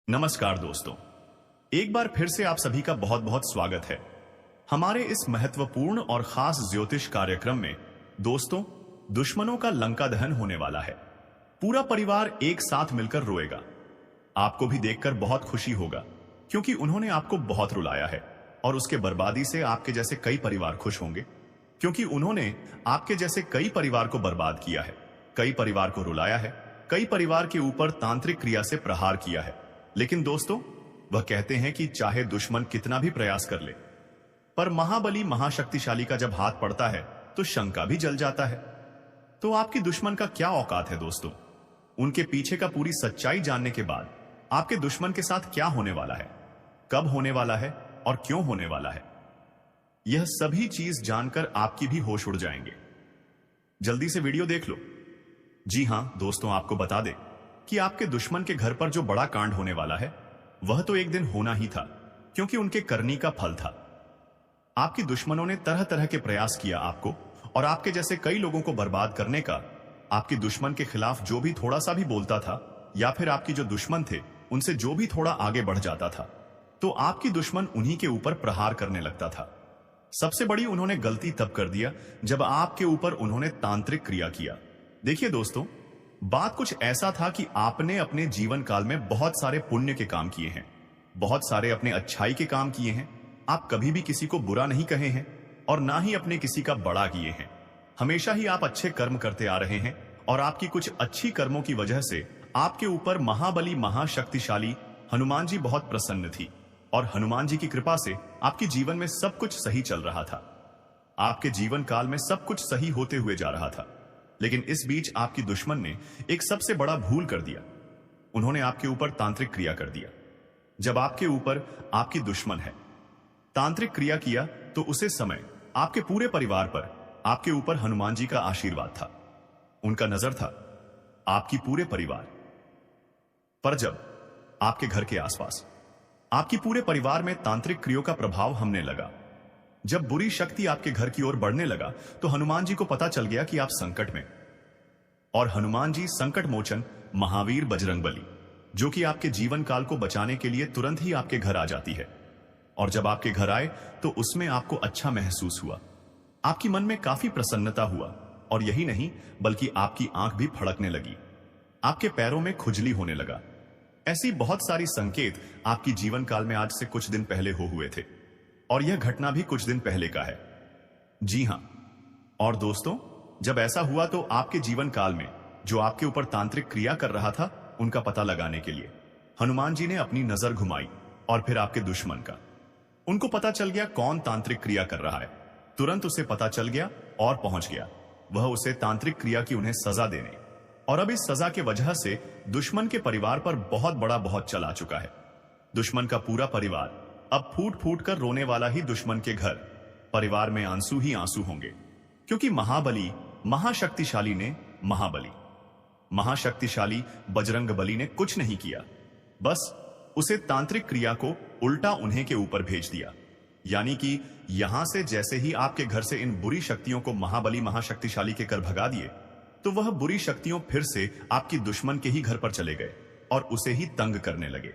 नमस्कार दोस्तों, एक बार फिर से आप सभी का बहुत बहुत स्वागत है हमारे इस महत्वपूर्ण और खास ज्योतिष कार्यक्रम में। दोस्तों, दुश्मनों का लंका दहन होने वाला है। पूरा परिवार एक साथ मिलकर रोएगा। आपको भी देखकर बहुत खुशी होगा क्योंकि उन्होंने आपको बहुत रुलाया है और उसके बर्बादी से आपके जैसे कई परिवार खुश होंगे क्योंकि उन्होंने आपके जैसे कई परिवार को बर्बाद किया है, कई परिवार को रुलाया है, कई परिवार के ऊपर तांत्रिक क्रिया से प्रहार किया है। लेकिन दोस्तों, वह कहते हैं कि चाहे दुश्मन कितना भी प्रयास कर ले, पर महाबली महाशक्तिशाली का जब हाथ पड़ता है तो शंका भी जल जाता है। तो आपकी दुश्मन का क्या औकात है दोस्तों? उनके पीछे का पूरी सच्चाई जानने के बाद आपके दुश्मन के साथ क्या होने वाला है, कब होने वाला है और क्यों होने वाला है, यह सभी चीज जानकर आपकी भी होश उड़ जाएंगे। जल्दी से वीडियो देख लो। जी हां दोस्तों, आपको बता दें कि आपके दुश्मन के घर पर जो बड़ा कांड होने वाला है वह तो एक दिन होना ही था क्योंकि उनके करनी का फल था। आपकी दुश्मनों ने तरह तरह के प्रयास किया आपको और आपके जैसे कई लोगों को बर्बाद करने का। आपके दुश्मन के खिलाफ जो भी थोड़ा सा भी बोलता था या फिर आपकी जो दुश्मन थे उनसे जो भी थोड़ा आगे बढ़ जाता था तो आपकी दुश्मन उन्हीं के ऊपर प्रहार करने लगता था। सबसे बड़ी उन्होंने गलती तब कर दिया जब आपके ऊपर उन्होंने तांत्रिक क्रिया किया। देखिए दोस्तों, बात कुछ ऐसा था कि आपने अपने जीवन काल में बहुत सारे पुण्य के काम किए हैं, बहुत सारे अपने अच्छाई के काम किए हैं। आप कभी भी किसी को बुरा नहीं कहे हैं और ना ही अपने किसी का बड़ा किए हैं। हमेशा ही आप अच्छे कर्म करते आ रहे हैं और आपकी कुछ अच्छी कर्मों की वजह से आपके ऊपर महाबली महाशक्तिशाली हनुमान जी बहुत प्रसन्न थी और हनुमान जी की कृपा से आपके जीवन में सब कुछ सही चल रहा था। आपके जीवन काल में सब कुछ सही होते हुए जा रहा था। लेकिन इस बीच आपकी दुश्मन ने एक सबसे बड़ा भूल कर दिया। उन्होंने आपके ऊपर तांत्रिक क्रिया कर दिया। जब आपके ऊपर आपकी दुश्मन है तांत्रिक क्रिया किया तो उसे समय आपके पूरे परिवार पर आपके ऊपर हनुमान जी का आशीर्वाद था। उनका नजर था आपकी पूरे परिवार पर। जब आपके घर के आसपास आपकी पूरे परिवार में तांत्रिक क्रियों का प्रभाव हमने लगा, जब बुरी शक्ति आपके घर की ओर बढ़ने लगा तो हनुमान जी को पता चल गया कि आप संकट में। और हनुमान जी संकट मोचन महावीर बजरंगबली, जो कि आपके जीवन काल को बचाने के लिए तुरंत ही आपके घर आ जाती है। और जब आपके घर आए तो उसमें आपको अच्छा महसूस हुआ, आपकी मन में काफी प्रसन्नता हुआ और यही नहीं बल्कि आपकी आंख भी फड़कने लगी, आपके पैरों में खुजली होने लगा। ऐसी बहुत सारी संकेत आपकी जीवन काल में आज से कुछ दिन पहले हो हुए थे और यह घटना भी कुछ दिन पहले का है। जी हां, और दोस्तों, जब ऐसा हुआ तो आपके जीवन काल में जो आपके ऊपर तांत्रिक क्रिया कर रहा था उनका पता लगाने के लिए हनुमान जी ने अपनी नजर घुमाई और फिर आपके दुश्मन का। उनको पता चल गया कौन तांत्रिक क्रिया कर रहा है। तुरंत उसे पता चल गया और पहुंच गया वह उसे तांत्रिक क्रिया की उन्हें सजा देने। और अब इस सजा के वजह से दुश्मन के परिवार पर बहुत बड़ा बहुत चला चुका है। दुश्मन का पूरा परिवार अब फूट फूट कर रोने वाला ही दुश्मन के घर परिवार में आंसू ही आंसू होंगे क्योंकि महाबली महाशक्तिशाली ने महाशक्तिशाली बजरंगबली ने कुछ नहीं किया, बस उसे तांत्रिक क्रिया को उल्टा उन्हें के ऊपर भेज दिया। यानी कि यहां से जैसे ही आपके घर से इन बुरी शक्तियों को महाबली महाशक्तिशाली के कर भगा दिए तो वह बुरी शक्तियों फिर से आपकी दुश्मन के ही घर पर चले गए और उसे ही तंग करने लगे।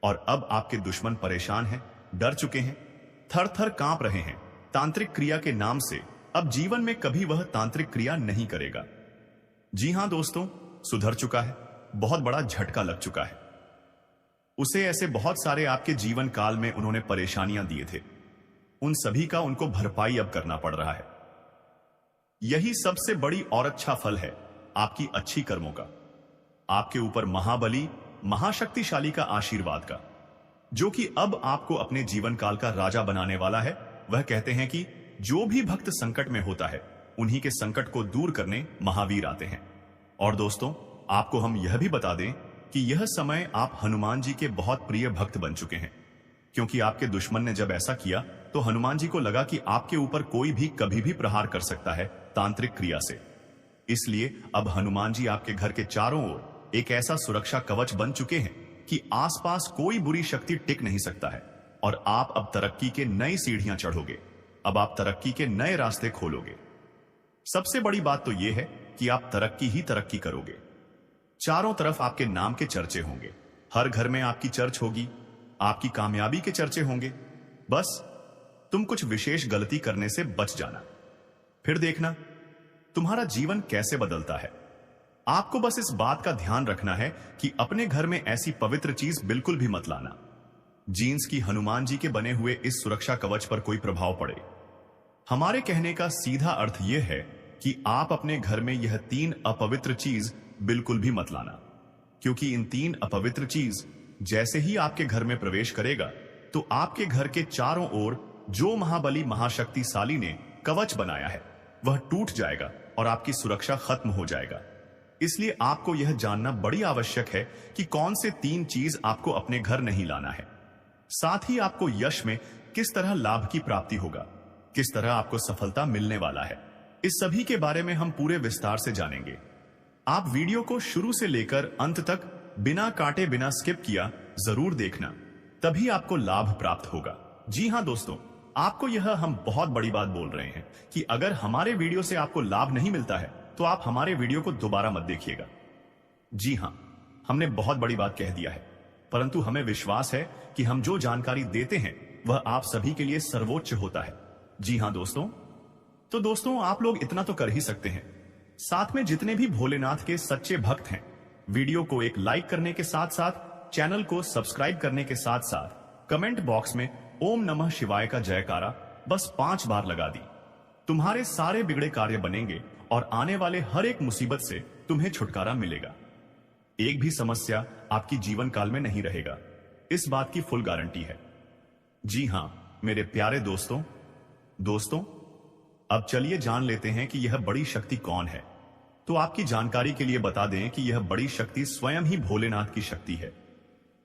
और अब आपके दुश्मन परेशान हैं, डर चुके हैं, थर थर कांप रहे हैं। तांत्रिक क्रिया के नाम से अब जीवन में कभी वह तांत्रिक क्रिया नहीं करेगा। जी हां दोस्तों, सुधर चुका है, बहुत बड़ा झटका लग चुका है उसे। ऐसे बहुत सारे आपके जीवन काल में उन्होंने परेशानियां दिए थे, उन सभी का उनको भरपाई अब करना पड़ रहा है। यही सबसे बड़ी और अच्छा फल है आपकी अच्छी कर्मों का, आपके ऊपर महाबली महाशक्तिशाली का आशीर्वाद का, जो कि अब आपको अपने जीवन काल का राजा बनाने वाला है। वह कहते हैं कि जो भी भक्त संकट में होता है उन्हीं के संकट को दूर करने महावीर आते हैं। और दोस्तों, आपको हम यह भी बता दें कि यह समय आप हनुमान जी के बहुत प्रिय भक्त बन चुके हैं क्योंकि आपके दुश्मन ने जब ऐसा किया तो हनुमान जी को लगा कि आपके ऊपर कोई भी कभी भी प्रहार कर सकता है तांत्रिक क्रिया से। इसलिए अब हनुमान जी आपके घर के चारों ओर एक ऐसा सुरक्षा कवच बन चुके हैं कि आसपास कोई बुरी शक्ति टिक नहीं सकता है और आप अब तरक्की के नई सीढ़ियां चढ़ोगे। अब आप तरक्की के नए रास्ते खोलोगे। सबसे बड़ी बात तो यह है कि आप तरक्की ही तरक्की करोगे। चारों तरफ आपके नाम के चर्चे होंगे, हर घर में आपकी चर्च होगी, आपकी कामयाबी के चर्चे होंगे। बस तुम कुछ विशेष गलती करने से बच जाना, फिर देखना तुम्हारा जीवन कैसे बदलता है। आपको बस इस बात का ध्यान रखना है कि अपने घर में ऐसी पवित्र चीज बिल्कुल भी मत लाना जीन्स की हनुमान जी के बने हुए इस सुरक्षा कवच पर कोई प्रभाव पड़े। हमारे कहने का सीधा अर्थ यह है कि आप अपने घर में यह 3 अपवित्र चीज बिल्कुल भी मत लाना, क्योंकि इन 3 अपवित्र चीज जैसे ही आपके घर में प्रवेश करेगा तो आपके घर के चारों ओर जो महाबली महाशक्तिशाली ने कवच बनाया है वह टूट जाएगा और आपकी सुरक्षा खत्म हो जाएगा। इसलिए आपको यह जानना बड़ी आवश्यक है कि कौन से 3 चीज आपको अपने घर नहीं लाना है। साथ ही आपको यश में किस तरह लाभ की प्राप्ति होगा, किस तरह आपको सफलता मिलने वाला है, इस सभी के बारे में हम पूरे विस्तार से जानेंगे। आप वीडियो को शुरू से लेकर अंत तक बिना काटे बिना स्किप किया जरूर देखना, तभी आपको लाभ प्राप्त होगा। जी हां दोस्तों, आपको यह हम बहुत बड़ी बात बोल रहे हैं कि अगर हमारे वीडियो से आपको लाभ नहीं मिलता है तो आप हमारे वीडियो को दोबारा मत देखिएगा। जी हां, हमने बहुत बड़ी बात कह दिया है, परंतु हमें विश्वास है कि हम जो जानकारी देते हैं वह आप सभी के लिए सर्वोच्च होता है। जी हां दोस्तों, तो दोस्तों आप लोग इतना तो कर ही सकते हैं, साथ में जितने भी भोलेनाथ के सच्चे भक्त हैं वीडियो को एक लाइक करने के साथ साथ चैनल को सब्सक्राइब करने के साथ साथ कमेंट बॉक्स में ओम नमः शिवाय का जयकारा बस 5 बार लगा दी। तुम्हारे सारे बिगड़े कार्य बनेंगे और आने वाले हर एक मुसीबत से तुम्हें छुटकारा मिलेगा। एक भी समस्या आपकी जीवन काल में नहीं रहेगा, इस बात की फुल गारंटी है। जी हां मेरे प्यारे दोस्तों, अब चलिए जान लेते हैं कि यह बड़ी शक्ति कौन है। तो आपकी जानकारी के लिए बता दें कि यह बड़ी शक्ति स्वयं ही भोलेनाथ की शक्ति है,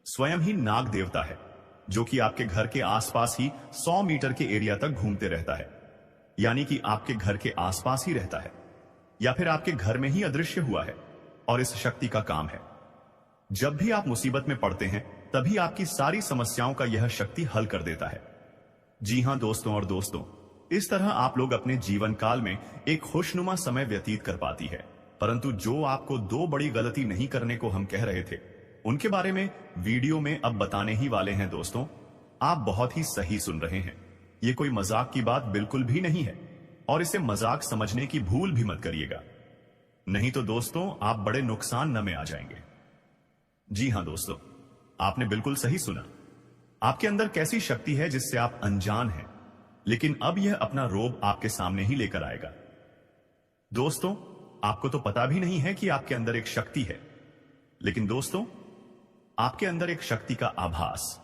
स्वयं ही नाग देवता है, जो कि आपके घर के आसपास ही 100 मीटर के एरिया तक घूमते रहता है, यानी कि आपके घर के आसपास ही रहता है या फिर आपके घर में ही अदृश्य हुआ है। और इस शक्ति का काम है जब भी आप मुसीबत में पड़ते हैं तभी आपकी सारी समस्याओं का यह शक्ति हल कर देता है। जी हां दोस्तों, इस तरह आप लोग अपने जीवन काल में एक खुशनुमा समय व्यतीत कर पाती है। परंतु जो आपको 2 बड़ी गलती नहीं करने को हम कह रहे थे उनके बारे में वीडियो में अब बताने ही वाले हैं। दोस्तों आप बहुत ही सही सुन रहे हैं, ये कोई मजाक की बात बिल्कुल भी नहीं है और इसे मजाक समझने की भूल भी मत करिएगा, नहीं तो दोस्तों आप बड़े नुकसान न में आ जाएंगे। जी हां दोस्तों, आपने बिल्कुल सही सुना। आपके अंदर कैसी शक्ति है जिससे आप अनजान हैं, लेकिन अब यह अपना रोब आपके सामने ही लेकर आएगा। दोस्तों आपको तो पता भी नहीं है कि आपके अंदर एक शक्ति है, लेकिन दोस्तों आपके अंदर एक शक्ति का आभास,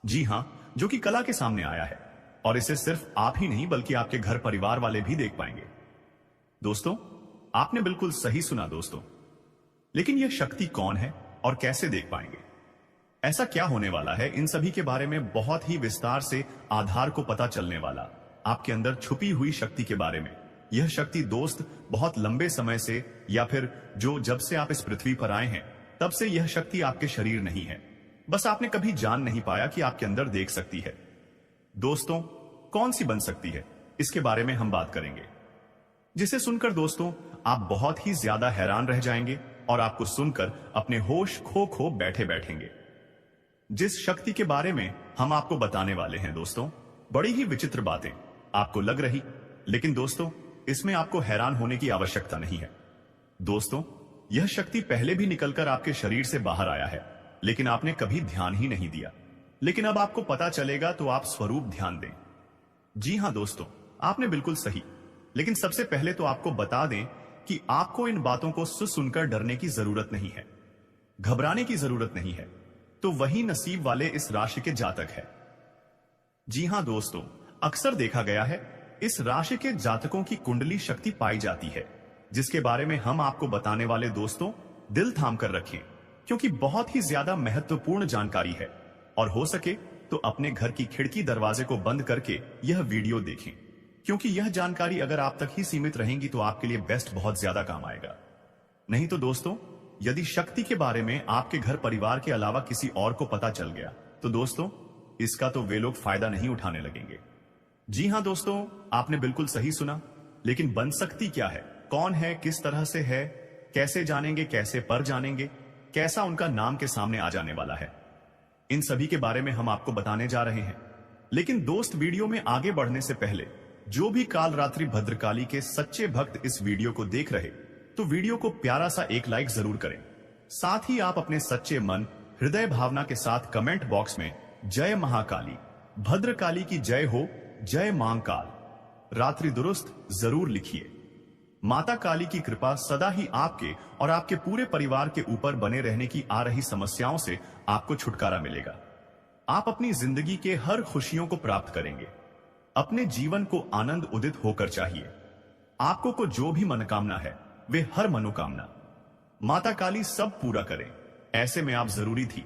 जी हां, जो कि कला के सामने आया है और इसे सिर्फ आप ही नहीं बल्कि आपके घर परिवार वाले भी देख पाएंगे। दोस्तों आपने बिल्कुल सही सुना दोस्तों, लेकिन यह शक्ति कौन है और कैसे देख पाएंगे, ऐसा क्या होने वाला है, इन सभी के बारे में बहुत ही विस्तार से आधार को पता चलने वाला आपके अंदर छुपी हुई शक्ति के बारे में। यह शक्ति दोस्त बहुत लंबे समय से या फिर जो जब से आप इस पृथ्वी पर आए हैं तब से यह शक्ति आपके शरीर नहीं है, बस आपने कभी जान नहीं पाया कि आपके अंदर देख सकती है। दोस्तों कौन सी बन सकती है, इसके बारे में हम बात करेंगे, जिसे सुनकर दोस्तों आप बहुत ही ज्यादा हैरान रह जाएंगे और आपको सुनकर अपने होश खो बैठे बैठेंगे। जिस शक्ति के बारे में हम आपको बताने वाले हैं दोस्तों, बड़ी ही विचित्र बातें आपको लग रही, लेकिन दोस्तों इसमें आपको हैरान होने की आवश्यकता नहीं है। दोस्तों यह शक्ति पहले भी निकलकर आपके शरीर से बाहर आया है, लेकिन आपने कभी ध्यान ही नहीं दिया, लेकिन अब आपको पता चलेगा तो आप स्वरूप ध्यान दें। जी हां दोस्तों, आपने बिल्कुल सही, लेकिन सबसे पहले तो आपको बता दें कि आपको इन बातों को सुनकर डरने की जरूरत नहीं है, घबराने की जरूरत नहीं है, तो वही नसीब वाले इस राशि के जातक है। जी हां दोस्तों, अक्सर देखा गया है इस राशि के जातकों की कुंडली शक्ति पाई जाती है, जिसके बारे में हम आपको बताने वाले दोस्तों दिल थाम कर रखें, क्योंकि बहुत ही ज्यादा महत्वपूर्ण जानकारी है और हो सके तो अपने घर की खिड़की दरवाजे को बंद करके यह वीडियो देखें, क्योंकि यह जानकारी अगर आप तक ही सीमित रहेंगी तो आपके लिए बेस्ट बहुत ज्यादा काम आएगा। नहीं तो दोस्तों यदि शक्ति के बारे में आपके घर परिवार के अलावा किसी और को पता चल गया तो दोस्तों इसका तो वे लोग फायदा नहीं उठाने लगेंगे। जी हां दोस्तों, आपने बिल्कुल सही सुना, लेकिन बन सकती क्या है, कौन है, किस तरह से है, कैसे जानेंगे, कैसे पर जानेंगे, कैसा उनका नाम के सामने आ जाने वाला है। इन सभी के बारे में हम आपको बताने जा रहे हैं। लेकिन दोस्त, वीडियो में आगे बढ़ने से पहले जो भी काल रात्रि भद्रकाली के सच्चे भक्त इस वीडियो को देख रहे, तो वीडियो को प्यारा सा एक लाइक जरूर करें। साथ ही आप अपने सच्चे मन हृदय भावना के साथ कमेंट बॉक्स में जय महाकाली, भद्रकाली की जय हो, जय मां काल, रात्रि दुरुस्त जरूर लिखिए। माता काली की कृपा सदा ही आपके और आपके पूरे परिवार के ऊपर बने रहने की आ रही समस्याओं से आपको छुटकारा मिलेगा। आप अपनी जिंदगी के हर खुशियों को प्राप्त करेंगे। अपने जीवन को आनंद उदित होकर चाहिए। आपको को जो भी मनोकामना है, वे हर मनोकामना माता काली सब पूरा करें। ऐसे में आप जरूरी थी।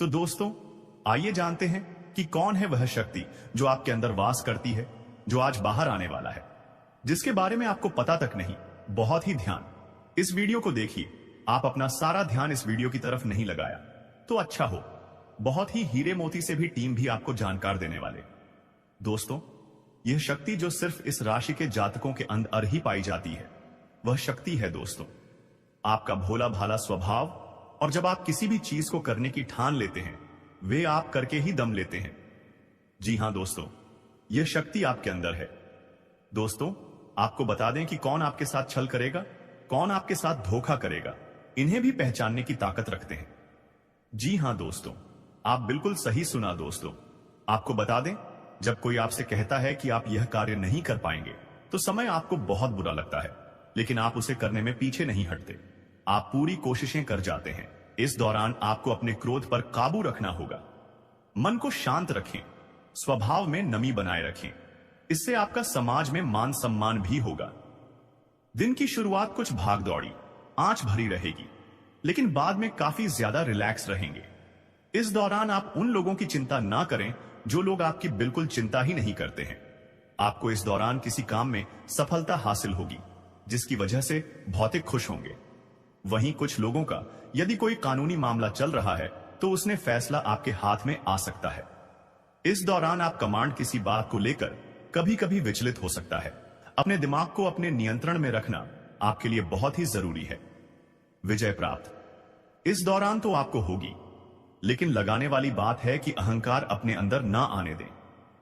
तो दोस्तों, आइए जानते हैं कि कौन है वह शक्ति जो आपके अंदर वास करती है, जो आज बाहर आने वाला है, जिसके बारे में आपको पता तक नहीं। बहुत ही ध्यान इस वीडियो को देखिए। आप अपना सारा ध्यान इस वीडियो की तरफ नहीं लगाया तो अच्छा हो। बहुत ही हीरे मोती से भी टीम भी आपको जानकार देने वाले। दोस्तों, यह शक्ति जो सिर्फ इस राशि के जातकों के अंदर ही पाई जाती है, वह शक्ति है दोस्तों आपका भोला भाला स्वभाव। और जब आप किसी भी चीज को करने की ठान लेते हैं, वे आप करके ही दम लेते हैं। जी हां दोस्तों, यह शक्ति आपके अंदर है। दोस्तों, आपको बता दें कि कौन आपके साथ छल करेगा, कौन आपके साथ धोखा करेगा, इन्हें भी पहचानने की ताकत रखते हैं। जी हां दोस्तों, आप बिल्कुल सही सुना दोस्तों। आपको बता दें, जब कोई आपसे कहता है कि आप यह कार्य नहीं कर पाएंगे, तो समय आपको बहुत बुरा लगता है, लेकिन आप उसे करने में पीछे नहीं हटते। आप पूरी कोशिशें कर जाते हैं। इस दौरान आपको अपने क्रोध पर काबू रखना होगा। मन को शांत रखें, स्वभाव में नमी बनाए रखें। इससे आपका समाज में मान सम्मान भी होगा। दिन की शुरुआत कुछ भाग दौड़ी, आंच भरी रहेगी, लेकिन बाद में काफी ज्यादा रिलैक्स रहेंगे। इस दौरान आप उन लोगों की चिंता ना करें जो लोग आपकी बिल्कुल चिंता ही नहीं करते हैं। आपको इस दौरान किसी काम में सफलता हासिल होगी, जिसकी वजह से भौतिक खुश होंगे। वहीं कुछ लोगों का यदि कोई कानूनी मामला चल रहा है, तो उसने फैसला आपके हाथ में आ सकता है। इस दौरान आप कमांड किसी बात को लेकर कभी कभी विचलित हो सकता है। अपने दिमाग को अपने नियंत्रण में रखना आपके लिए बहुत ही जरूरी है। विजय प्राप्त इस दौरान तो आपको होगी, लेकिन लगाने वाली बात है कि अहंकार अपने अंदर ना आने दें,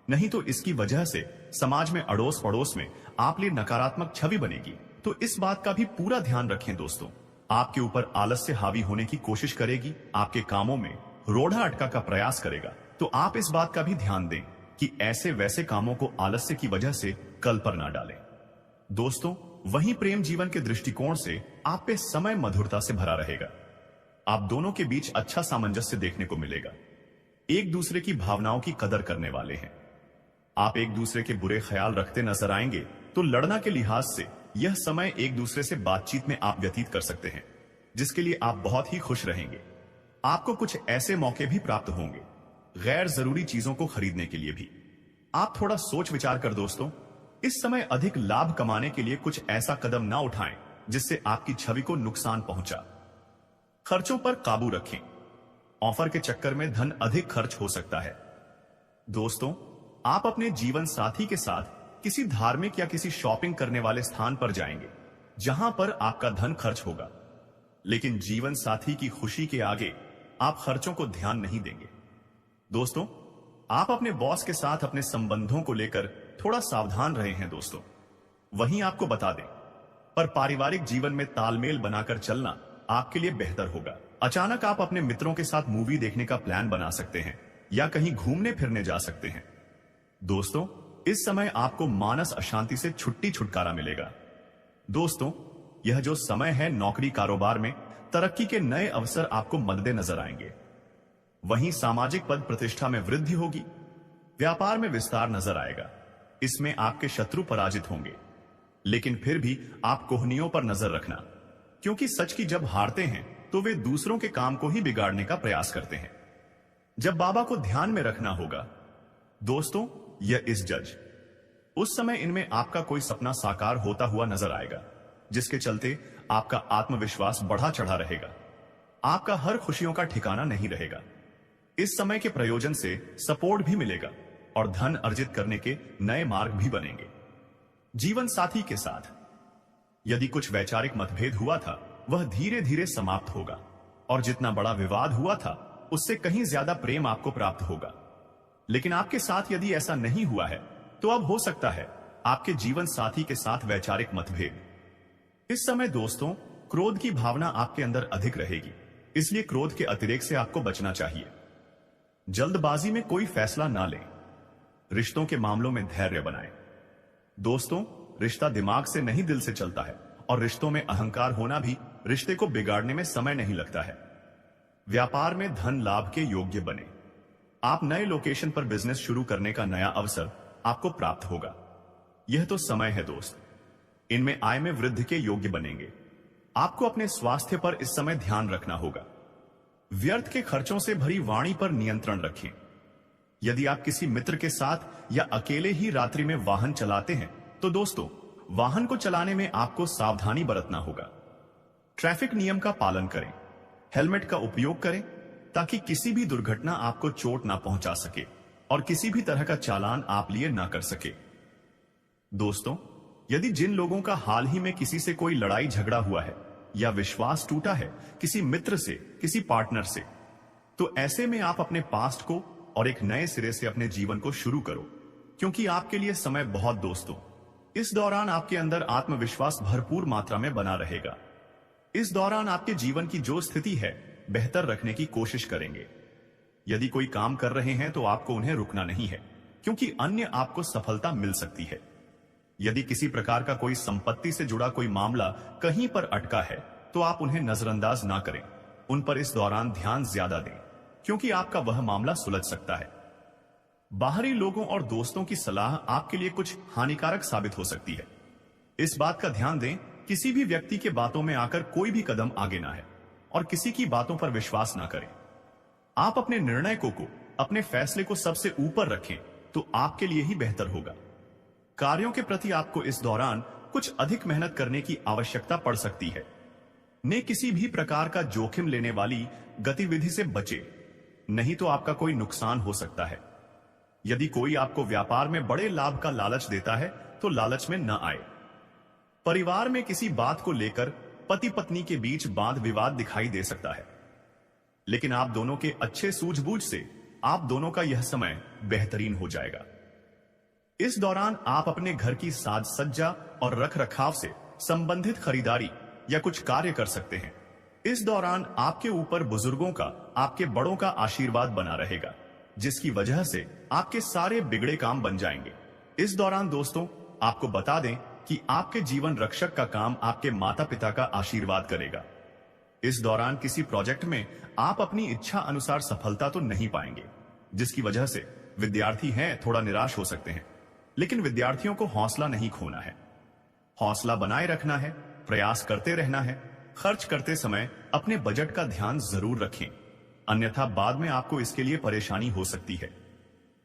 नहीं तो इसकी वजह से समाज में अड़ोस पड़ोस में आप लिए नकारात्मक छवि बनेगी। तो इस बात का भी पूरा ध्यान रखें दोस्तों। आपके ऊपर आलस्य हावी होने की कोशिश करेगी, आपके कामों में रोड़ा अटका का प्रयास करेगा। तो आप इस बात का भी ध्यान दें कि ऐसे वैसे कामों को आलस्य की वजह से कल पर ना डालें। दोस्तों, वहीं प्रेम जीवन के दृष्टिकोण से आप पे समय मधुरता से भरा रहेगा। आप दोनों के बीच अच्छा सामंजस्य देखने को मिलेगा। एक दूसरे की भावनाओं की कदर करने वाले हैं। आप एक दूसरे के बुरे ख्याल रखते नजर आएंगे, तो लड़ना के लिहाज से यह समय एक दूसरे से बातचीत में आप व्यतीत कर सकते हैं, जिसके लिए आप बहुत ही खुश रहेंगे। आपको कुछ ऐसे मौके भी प्राप्त होंगे, गैर जरूरी चीजों को खरीदने के लिए भी। आप थोड़ा सोच विचार कर दोस्तों, इस समय अधिक लाभ कमाने के लिए कुछ ऐसा कदम ना उठाएं जिससे आपकी छवि को नुकसान पहुंचा। खर्चों पर काबू रखें। ऑफर के चक्कर में धन अधिक खर्च हो सकता है। दोस्तों, आप अपने जीवन साथी के साथ किसी धार्मिक या किसी शॉपिंग करने वाले स्थान पर जाएंगे, जहां पर आपका धन खर्च होगा, लेकिन जीवन साथी की खुशी के आगे आप खर्चों को ध्यान नहीं देंगे। दोस्तों, आप अपने बॉस के साथ अपने संबंधों को लेकर थोड़ा सावधान रहे हैं दोस्तों। वहीं आपको बता दें, पर पारिवारिक जीवन में तालमेल बनाकर चलना आपके लिए बेहतर होगा। अचानक आप अपने मित्रों के साथ मूवी देखने का प्लान बना सकते हैं या कहीं घूमने फिरने जा सकते हैं। दोस्तों, इस समय आपको मानस अशांति से छुटकारा मिलेगा। दोस्तों, यह जो समय है, नौकरी कारोबार में तरक्की के नए अवसर आपको मददे नजर आएंगे। वहीं सामाजिक पद प्रतिष्ठा में वृद्धि होगी। व्यापार में विस्तार नजर आएगा। इसमें आपके शत्रु पराजित होंगे, लेकिन फिर भी आप कोहनियों पर नजर रखना, क्योंकि सच की जब हारते हैं तो वे दूसरों के काम को ही बिगाड़ने का प्रयास करते हैं। जब बाबा को ध्यान में रखना होगा दोस्तों, यह इस जज उस समय इनमें आपका कोई सपना साकार होता हुआ नजर आएगा, जिसके चलते आपका आत्मविश्वास बढ़ा चढ़ा रहेगा। आपका हर खुशियों का ठिकाना नहीं रहेगा। इस समय के प्रयोजन से सपोर्ट भी मिलेगा और धन अर्जित करने के नए मार्ग भी बनेंगे। जीवन साथी के साथ यदि कुछ वैचारिक मतभेद हुआ था, वह धीरे धीरे समाप्त होगा और जितना बड़ा विवाद हुआ था उससे कहीं ज्यादा प्रेम आपको प्राप्त होगा। लेकिन आपके साथ यदि ऐसा नहीं हुआ है तो अब हो सकता है आपके जीवन साथी के साथ वैचारिक मतभेद। इस समय दोस्तों, क्रोध की भावना आपके अंदर अधिक रहेगी, इसलिए क्रोध के अतिरेक से आपको बचना चाहिए। जल्दबाजी में कोई फैसला ना लें। रिश्तों के मामलों में धैर्य बनाएं। दोस्तों, रिश्ता दिमाग से नहीं दिल से चलता है और रिश्तों में अहंकार होना भी रिश्ते को बिगाड़ने में समय नहीं लगता है। व्यापार में धन लाभ के योग्य बने। आप नए लोकेशन पर बिजनेस शुरू करने का नया अवसर आपको प्राप्त होगा। यह तो समय है दोस्त, इनमें आय में वृद्धि के योग्य बनेंगे। आपको अपने स्वास्थ्य पर इस समय ध्यान रखना होगा। व्यर्थ के खर्चों से भरी वाणी पर नियंत्रण रखें। यदि आप किसी मित्र के साथ या अकेले ही रात्रि में वाहन चलाते हैं तो दोस्तों, वाहन को चलाने में आपको सावधानी बरतना होगा। ट्रैफिक नियम का पालन करें। हेलमेट का उपयोग करें ताकि किसी भी दुर्घटना आपको चोट ना पहुंचा सके और किसी भी तरह का चालान आप लिए ना कर सके। दोस्तों, यदि जिन लोगों का हाल ही में किसी से कोई लड़ाई झगड़ा हुआ है या विश्वास टूटा है किसी मित्र से, किसी पार्टनर से, तो ऐसे में आप अपने पास्ट को और एक नए सिरे से अपने जीवन को शुरू करो, क्योंकि आपके लिए समय बहुत दोस्तों, इस दौरान आपके अंदर आत्मविश्वास भरपूर मात्रा में बना रहेगा। इस दौरान आपके जीवन की जो स्थिति है बेहतर रखने की कोशिश करेंगे। यदि कोई काम कर रहे हैं तो आपको उन्हें रुकना नहीं है, क्योंकि अन्य आपको सफलता मिल सकती है। यदि किसी प्रकार का कोई संपत्ति से जुड़ा कोई मामला कहीं पर अटका है तो आप उन्हें नजरअंदाज ना करें, उन पर इस दौरान ध्यान ज्यादा दें, क्योंकि आपका वह मामला सुलझ सकता है। बाहरी लोगों और दोस्तों की सलाह आपके लिए कुछ हानिकारक साबित हो सकती है। इस बात का ध्यान दें, किसी भी व्यक्ति के बातों में आकर कोई भी कदम आगे ना है और किसी की बातों पर विश्वास ना करें। आप अपने निर्णय को अपने फैसले को सबसे ऊपर रखें तो आपके लिए ही बेहतर होगा। कार्यों के प्रति आपको इस दौरान कुछ अधिक मेहनत करने की आवश्यकता पड़ सकती है। ने किसी भी प्रकार का जोखिम लेने वाली गतिविधि से बचे, नहीं तो आपका कोई नुकसान हो सकता है। यदि कोई आपको व्यापार में बड़े लाभ का लालच देता है तो लालच में न आए। परिवार में किसी बात को लेकर पति पत्नी के बीच वाद विवाद दिखाई दे सकता है, लेकिन आप दोनों के अच्छे सूझबूझ से आप दोनों का यह समय बेहतरीन हो जाएगा। इस दौरान आप अपने घर की साज सज्जा और रख रखाव से संबंधित खरीदारी या कुछ कार्य कर सकते हैं। इस दौरान आपके ऊपर बुजुर्गों का, आपके बड़ों का आशीर्वाद बना रहेगा, जिसकी वजह से आपके सारे बिगड़े काम बन जाएंगे। इस दौरान दोस्तों, आपको बता दें कि आपके जीवन रक्षक का काम आपके माता पिता का आशीर्वाद करेगा। इस दौरान किसी प्रोजेक्ट में आप अपनी इच्छा अनुसार सफलता तो नहीं पाएंगे, जिसकी वजह से विद्यार्थी हैं थोड़ा निराश हो सकते हैं। लेकिन विद्यार्थियों को हौसला नहीं खोना है, हौसला बनाए रखना है, प्रयास करते रहना है। खर्च करते समय अपने बजट का ध्यान जरूर रखें, अन्यथा बाद में आपको इसके लिए परेशानी हो सकती है।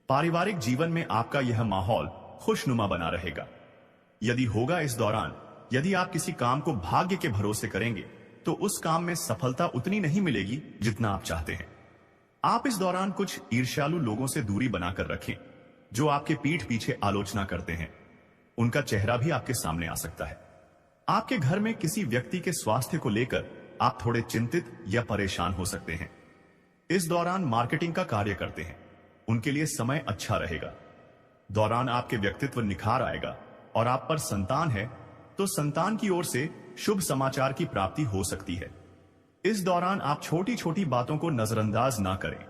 पारिवारिक जीवन में आपका यह माहौल खुशनुमा बना रहेगा। यदि होगा इस दौरान, यदि आप किसी काम को भाग्य के भरोसे करेंगे तो उस काम में सफलता उतनी नहीं मिलेगी जितना आप चाहते हैं। आप इस दौरान कुछ ईर्ष्यालु लोगों से दूरी बनाकर रखें जो आपके पीठ पीछे आलोचना करते हैं। उनका चेहरा भी आपके सामने आ सकता है। आपके घर में किसी व्यक्ति के स्वास्थ्य को लेकर आप थोड़े चिंतित या परेशान हो सकते हैं। इस दौरान मार्केटिंग का कार्य करते हैं, उनके लिए समय अच्छा रहेगा। दौरान आपके व्यक्तित्व निखार आएगा और आप पर संतान है तो संतान की ओर से शुभ समाचार की प्राप्ति हो सकती है। इस दौरान आप छोटी छोटी बातों को नजरअंदाज ना करें।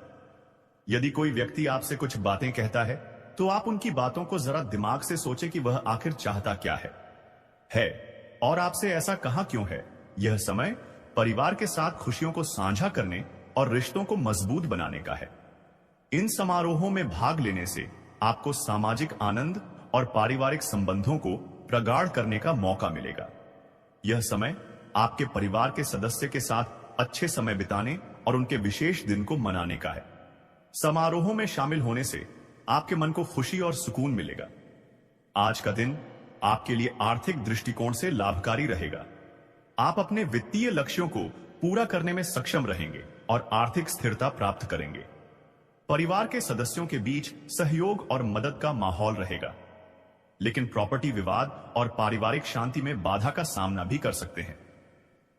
यदि कोई व्यक्ति आपसे कुछ बातें कहता है तो आप उनकी बातों को जरा दिमाग से सोचें कि वह आखिर चाहता क्या है और आपसे ऐसा कहां क्यों है। यह समय परिवार के साथ खुशियों को साझा करने और रिश्तों को मजबूत बनाने का है। इन समारोहों में भाग लेने से आपको सामाजिक आनंद और पारिवारिक संबंधों को प्रगाढ़ करने का मौका मिलेगा। यह समय आपके परिवार के सदस्य के साथ अच्छे समय बिताने और उनके विशेष दिन को मनाने का है। समारोहों में शामिल होने से आपके मन को खुशी और सुकून मिलेगा। आज का दिन आपके लिए आर्थिक दृष्टिकोण से लाभकारी रहेगा। आप अपने वित्तीय लक्ष्यों को पूरा करने में सक्षम रहेंगे और आर्थिक स्थिरता प्राप्त करेंगे। परिवार के सदस्यों के बीच सहयोग और मदद का माहौल रहेगा, लेकिन प्रॉपर्टी विवाद और पारिवारिक शांति में बाधा का सामना भी कर सकते हैं।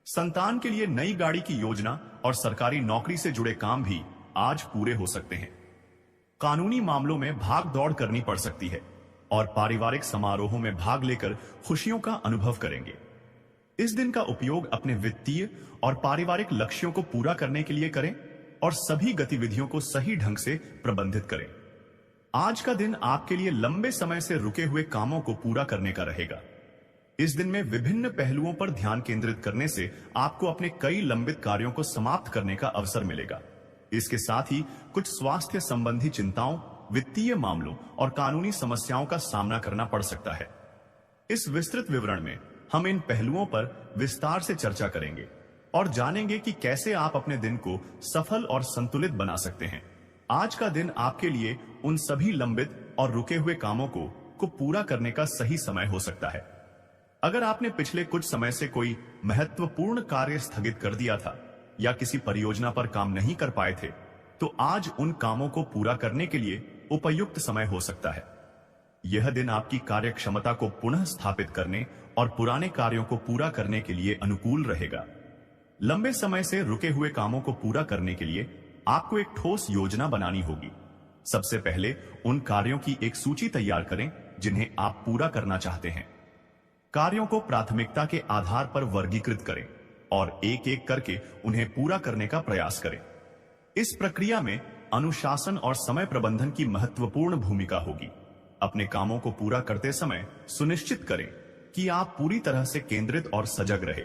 संतान के लिए नई गाड़ी की योजना और सरकारी नौकरी से जुड़े काम भी आज पूरे हो सकते हैं। कानूनी मामलों में भाग दौड़ करनी पड़ सकती है और पारिवारिक समारोहों में भाग लेकर खुशियों का अनुभव करेंगे। इस दिन का उपयोग अपने वित्तीय और पारिवारिक लक्ष्यों को पूरा करने के लिए करें और सभी गतिविधियों को सही ढंग से प्रबंधित करें। आज का दिन आपके लिए लंबे समय से रुके हुए कामों को पूरा करने का रहेगा। इस दिन में विभिन्न पहलुओं पर ध्यान केंद्रित करने से आपको अपने कई लंबित कार्यों को समाप्त करने का अवसर मिलेगा। इसके साथ ही कुछ स्वास्थ्य संबंधी चिंताओं, वित्तीय मामलों और कानूनी समस्याओं का सामना करना पड़ सकता है। इस विस्तृत विवरण में हम इन पहलुओं पर विस्तार से चर्चा करेंगे और जानेंगे कि कैसे आप अपने दिन को सफल और संतुलित बना सकते हैं। आज का दिन आपके लिए उन सभी लंबित और रुके हुए कामों को पूरा करने का सही समय हो सकता है। अगर आपने पिछले कुछ समय से कोई महत्वपूर्ण कार्य स्थगित कर दिया था या किसी परियोजना पर काम नहीं कर पाए थे, तो आज उन कामों को पूरा करने के लिए उपयुक्त समय हो सकता है। यह दिन आपकी कार्य क्षमता को पुनः स्थापित करने और पुराने कार्यों को पूरा करने के लिए अनुकूल रहेगा। लंबे समय से रुके हुए कामों को पूरा करने के लिए आपको एक ठोस योजना बनानी होगी। सबसे पहले उन कार्यों की एक सूची तैयार करें जिन्हें आप पूरा करना चाहते हैं। कार्यों को प्राथमिकता के आधार पर वर्गीकृत करें और एक एक करके उन्हें पूरा करने का प्रयास करें। इस प्रक्रिया में अनुशासन और समय प्रबंधन की महत्वपूर्ण भूमिका होगी। अपने कामों को पूरा करते समय सुनिश्चित करें कि आप पूरी तरह से केंद्रित और सजग रहे।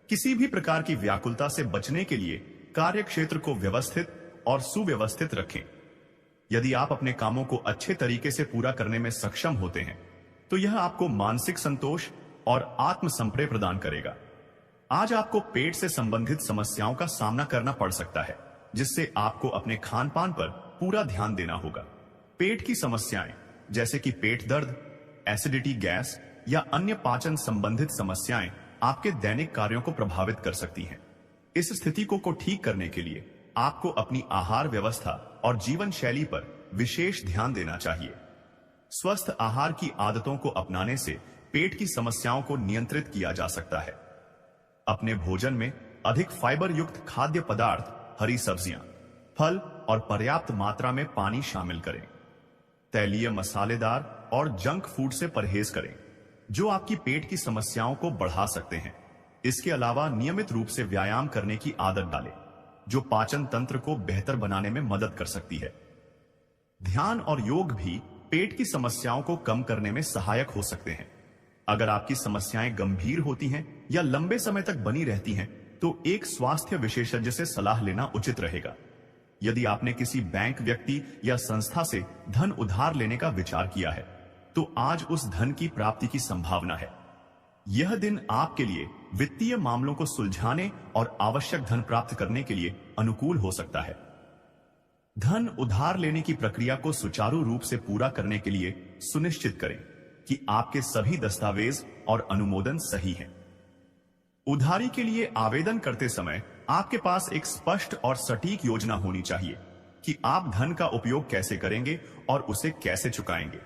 किसी भी प्रकार की व्याकुलता से बचने के लिए कार्य क्षेत्र को व्यवस्थित और सुव्यवस्थित रखें। यदि आप अपने कामों को अच्छे तरीके से पूरा करने में सक्षम होते हैं, तो यह आपको मानसिक संतोष और आत्मसंप्रेय प्रदान करेगा। आज आपको पेट से संबंधित समस्याओं का सामना करना पड़ सकता है, जिससे आपको अपने खान पान पर पूरा ध्यान देना होगा। पेट की समस्याएं जैसे कि पेट दर्द, एसिडिटी, गैस या अन्य पाचन संबंधित समस्याएं आपके दैनिक कार्यों को प्रभावित कर सकती हैं। इस स्थिति को ठीक करने के लिए आपको अपनी आहार व्यवस्था और जीवन शैली पर विशेष ध्यान देना चाहिए। स्वस्थ आहार की आदतों को अपनाने से पेट की समस्याओं को नियंत्रित किया जा सकता है। अपने भोजन में अधिक फाइबर युक्त खाद्य पदार्थ, हरी सब्जियां, फल और पर्याप्त मात्रा में पानी शामिल करें। तैलीय, मसालेदार और जंक फूड से परहेज करें, जो आपकी पेट की समस्याओं को बढ़ा सकते हैं। इसके अलावा नियमित रूप से व्यायाम करने की आदत डालें, जो पाचन तंत्र को बेहतर बनाने में मदद कर सकती है। ध्यान और योग भी पेट की समस्याओं को कम करने में सहायक हो सकते हैं। अगर आपकी समस्याएं गंभीर होती हैं या लंबे समय तक बनी रहती हैं, तो एक स्वास्थ्य विशेषज्ञ से सलाह लेना उचित रहेगा। यदि आपने किसी बैंक, व्यक्ति या संस्था से धन उधार लेने का विचार किया है, तो आज उस धन की प्राप्ति की संभावना है। यह दिन आपके लिए वित्तीय मामलों को सुलझाने और आवश्यक धन प्राप्त करने के लिए अनुकूल हो सकता है। धन उधार लेने की प्रक्रिया को सुचारू रूप से पूरा करने के लिए सुनिश्चित करें कि आपके सभी दस्तावेज और अनुमोदन सही हैं। उधारी के लिए आवेदन करते समय आपके पास एक स्पष्ट और सटीक योजना होनी चाहिए कि आप धन का उपयोग कैसे करेंगे और उसे कैसे चुकाएंगे।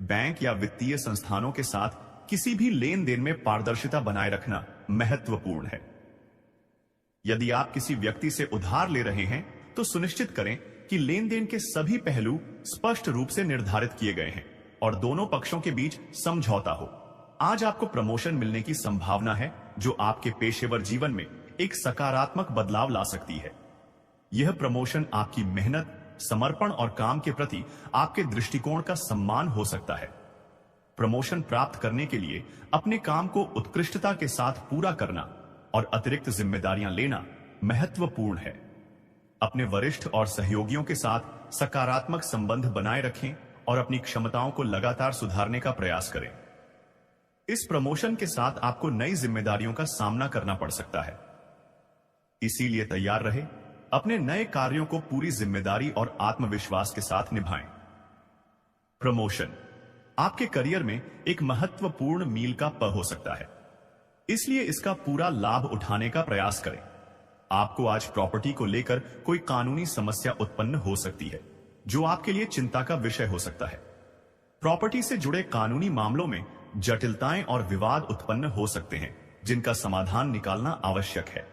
बैंक या वित्तीय संस्थानों के साथ किसी भी लेन देन में पारदर्शिता बनाए रखना महत्वपूर्ण है। यदि आप किसी व्यक्ति से उधार ले रहे हैं, तो सुनिश्चित करें कि लेन देन के सभी पहलू स्पष्ट रूप से निर्धारित किए गए हैं और दोनों पक्षों के बीच समझौता हो। आज आपको प्रमोशन मिलने की संभावना है, जो आपके पेशेवर जीवन में एक सकारात्मक बदलाव ला सकती है। यह प्रमोशन आपकी मेहनत, समर्पण और काम के प्रति आपके दृष्टिकोण का सम्मान हो सकता है। प्रमोशन प्राप्त करने के लिए अपने काम को उत्कृष्टता के साथ पूरा करना और अतिरिक्त जिम्मेदारियां लेना महत्वपूर्ण है। अपने वरिष्ठ और सहयोगियों के साथ सकारात्मक संबंध बनाए रखें और अपनी क्षमताओं को लगातार सुधारने का प्रयास करें। इस प्रमोशन के साथ आपको नई जिम्मेदारियों का सामना करना पड़ सकता है, इसीलिए तैयार रहे। अपने नए कार्यों को पूरी जिम्मेदारी और आत्मविश्वास के साथ निभाएं। प्रमोशन आपके करियर में एक महत्वपूर्ण मील का पल हो सकता है, इसलिए इसका पूरा लाभ उठाने का प्रयास करें। आपको आज प्रॉपर्टी को लेकर कोई कानूनी समस्या उत्पन्न हो सकती है, जो आपके लिए चिंता का विषय हो सकता है। प्रॉपर्टी से जुड़े कानूनी मामलों में जटिलताएं और विवाद उत्पन्न हो सकते हैं, जिनका समाधान निकालना आवश्यक है।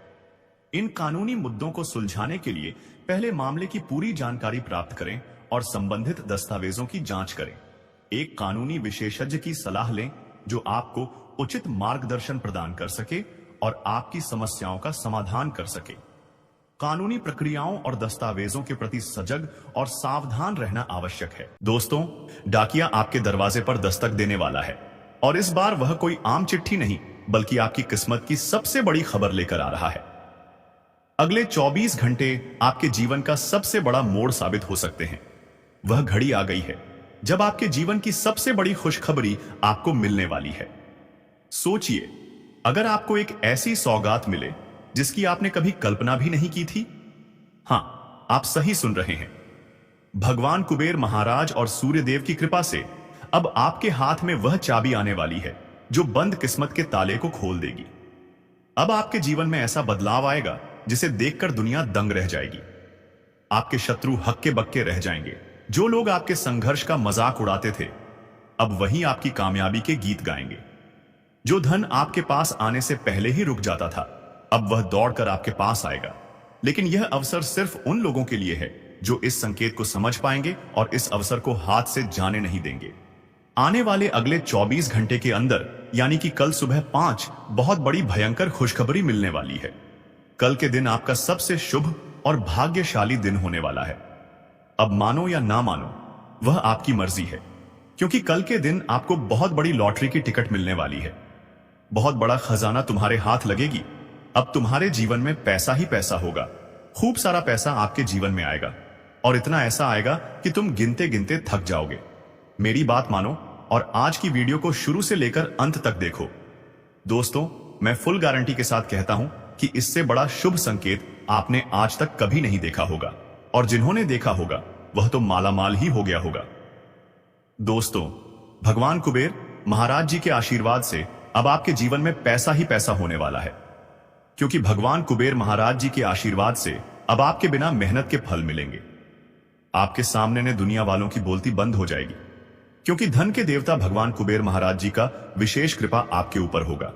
इन कानूनी मुद्दों को सुलझाने के लिए पहले मामले की पूरी जानकारी प्राप्त करें और संबंधित दस्तावेजों की जांच करें। एक कानूनी विशेषज्ञ की सलाह लें जो आपको उचित मार्गदर्शन प्रदान कर सके और आपकी समस्याओं का समाधान कर सके। कानूनी प्रक्रियाओं और दस्तावेजों के प्रति सजग और सावधान रहना आवश्यक है। दोस्तों, डाकिया आपके दरवाजे पर दस्तक देने वाला है और इस बार वह कोई आम चिट्ठी नहीं बल्कि आपकी किस्मत की सबसे बड़ी खबर लेकर आ रहा है। अगले 24 घंटे आपके जीवन का सबसे बड़ा मोड़ साबित हो सकते हैं। वह घड़ी आ गई है जब आपके जीवन की सबसे बड़ी खुशखबरी आपको मिलने वाली है। सोचिए, अगर आपको एक ऐसी सौगात मिले जिसकी आपने कभी कल्पना भी नहीं की थी। हां, आप सही सुन रहे हैं। भगवान कुबेर महाराज और सूर्यदेव की कृपा से अब आपके हाथ में वह चाबी आने वाली है जो बंद किस्मत के ताले को खोल देगी। अब आपके जीवन में ऐसा बदलाव आएगा जिसे देखकर दुनिया दंग रह जाएगी। आपके शत्रु हक्के बक्के रह जाएंगे। जो लोग आपके संघर्ष का मजाक उड़ाते थे, अब वही आपकी कामयाबी के गीत गाएंगे। जो धन आपके पास आने से पहले ही रुक जाता था, अब वह दौड़कर आपके पास आएगा। लेकिन यह अवसर सिर्फ उन लोगों के लिए है जो इस संकेत को समझ पाएंगे और इस अवसर को हाथ से जाने नहीं देंगे। आने वाले अगले 24 घंटे के अंदर, यानी कि कल सुबह 5, बहुत बड़ी भयंकर खुशखबरी मिलने वाली है। कल के दिन आपका सबसे शुभ और भाग्यशाली दिन होने वाला है। अब मानो या ना मानो, वह आपकी मर्जी है, क्योंकि कल के दिन आपको बहुत बड़ी लॉटरी की टिकट मिलने वाली है। बहुत बड़ा खजाना तुम्हारे हाथ लगेगी। अब तुम्हारे जीवन में पैसा ही पैसा होगा। खूब सारा पैसा आपके जीवन में आएगा और इतना ऐसा आएगा कि तुम गिनते गिनते थक जाओगे। मेरी बात मानो और आज की वीडियो को शुरू से लेकर अंत तक देखो। दोस्तों, मैं फुल गारंटी के साथ कहता हूं कि इससे बड़ा शुभ संकेत आपने आज तक कभी नहीं देखा होगा, और जिन्होंने देखा होगा वह तो मालामाल ही हो गया होगा। दोस्तों, भगवान कुबेर महाराज जी के आशीर्वाद से अब आपके जीवन में पैसा ही पैसा होने वाला है, क्योंकि भगवान कुबेर महाराज जी के आशीर्वाद से अब आपके बिना मेहनत के फल मिलेंगे। आपके सामने ने दुनिया वालों की बोलती बंद हो जाएगी, क्योंकि धन के देवता भगवान कुबेर महाराज जी का विशेष कृपा आपके ऊपर होगा।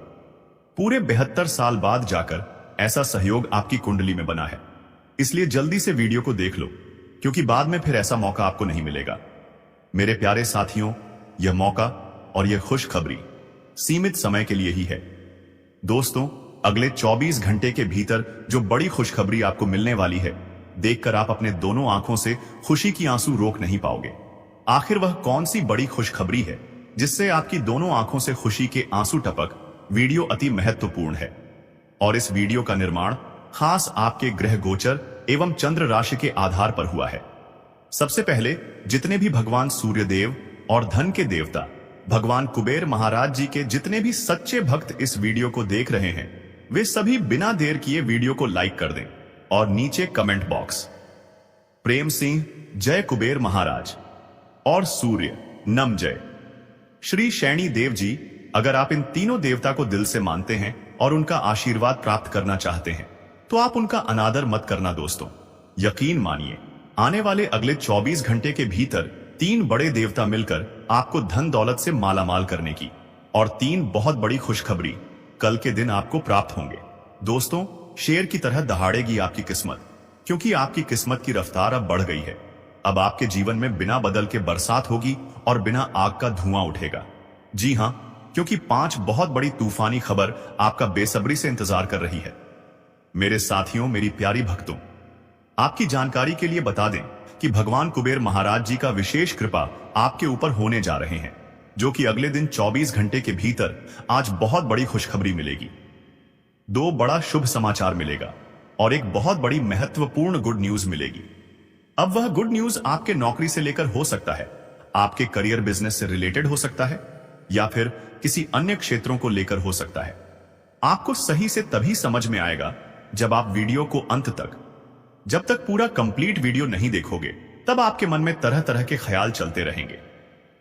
पूरे 72 साल बाद जाकर ऐसा सहयोग आपकी कुंडली में बना है। इसलिए जल्दी से वीडियो को देख लो, क्योंकि बाद में फिर ऐसा मौका आपको नहीं मिलेगा। मेरे प्यारे साथियों, यह मौका और यह खुशखबरी सीमित समय के लिए ही है। दोस्तों, अगले 24 घंटे के भीतर जो बड़ी खुशखबरी आपको मिलने वाली है, देखकर आप अपने दोनों आंखों से खुशी की आंसू रोक नहीं पाओगे। आखिर वह कौन सी बड़ी खुशखबरी है जिससे आपकी दोनों आंखों से खुशी के आंसू टपक? वीडियो अति महत्वपूर्ण है और इस वीडियो का निर्माण खास आपके ग्रह गोचर एवं चंद्र राशि के आधार पर हुआ है। सबसे पहले, जितने भी भगवान सूर्यदेव और धन के देवता भगवान कुबेर महाराज जी के जितने भी सच्चे भक्त इस वीडियो को देख रहे हैं, वे सभी बिना देर किए वीडियो को लाइक कर दें और नीचे कमेंट बॉक्स प्रेम सिंह जय कुबेर महाराज और सूर्य नम जय श्री शैणी देव जी। अगर आप इन तीनों देवता को दिल से मानते हैं और उनका आशीर्वाद प्राप्त करना चाहते हैं, तो आप उनका अनादर मत करना। दोस्तों, यकीन मानिए, आने वाले अगले 24 घंटे के भीतर 3 बड़े देवता मिलकर आपको धन दौलत से मालामाल करने की और 3 बहुत बड़ी खुशखबरी कल के दिन आपको प्राप्त होंगे। दोस्तों, शेर की तरह दहाड़ेगी आपकी किस्मत, क्योंकि आपकी किस्मत की रफ्तार अब बढ़ गई है। अब आपके जीवन में बिना बदल के बरसात होगी और बिना आग का धुआं उठेगा। जी हां, क्योंकि 5 बहुत बड़ी तूफानी खबर आपका बेसब्री से इंतजार कर रही है। मेरे साथियों, मेरी प्यारी भक्तों, आपकी जानकारी के लिए बता दें कि भगवान कुबेर महाराज जी का विशेष कृपा आपके ऊपर होने जा रहे हैं, जो कि अगले दिन 24 घंटे के भीतर आज बहुत बड़ी खुशखबरी मिलेगी। 2 बड़ा शुभ समाचार मिलेगा और एक बहुत बड़ी महत्वपूर्ण गुड न्यूज मिलेगी। अब वह गुड न्यूज आपके नौकरी से लेकर हो सकता है, आपके करियर बिजनेस से रिलेटेड हो सकता है, या फिर किसी अन्य क्षेत्रों को लेकर हो सकता है। आपको सही से तभी समझ में आएगा जब आप वीडियो को अंत तक, जब तक पूरा कंप्लीट वीडियो नहीं देखोगे, तब आपके मन में तरह तरह के ख्याल चलते रहेंगे।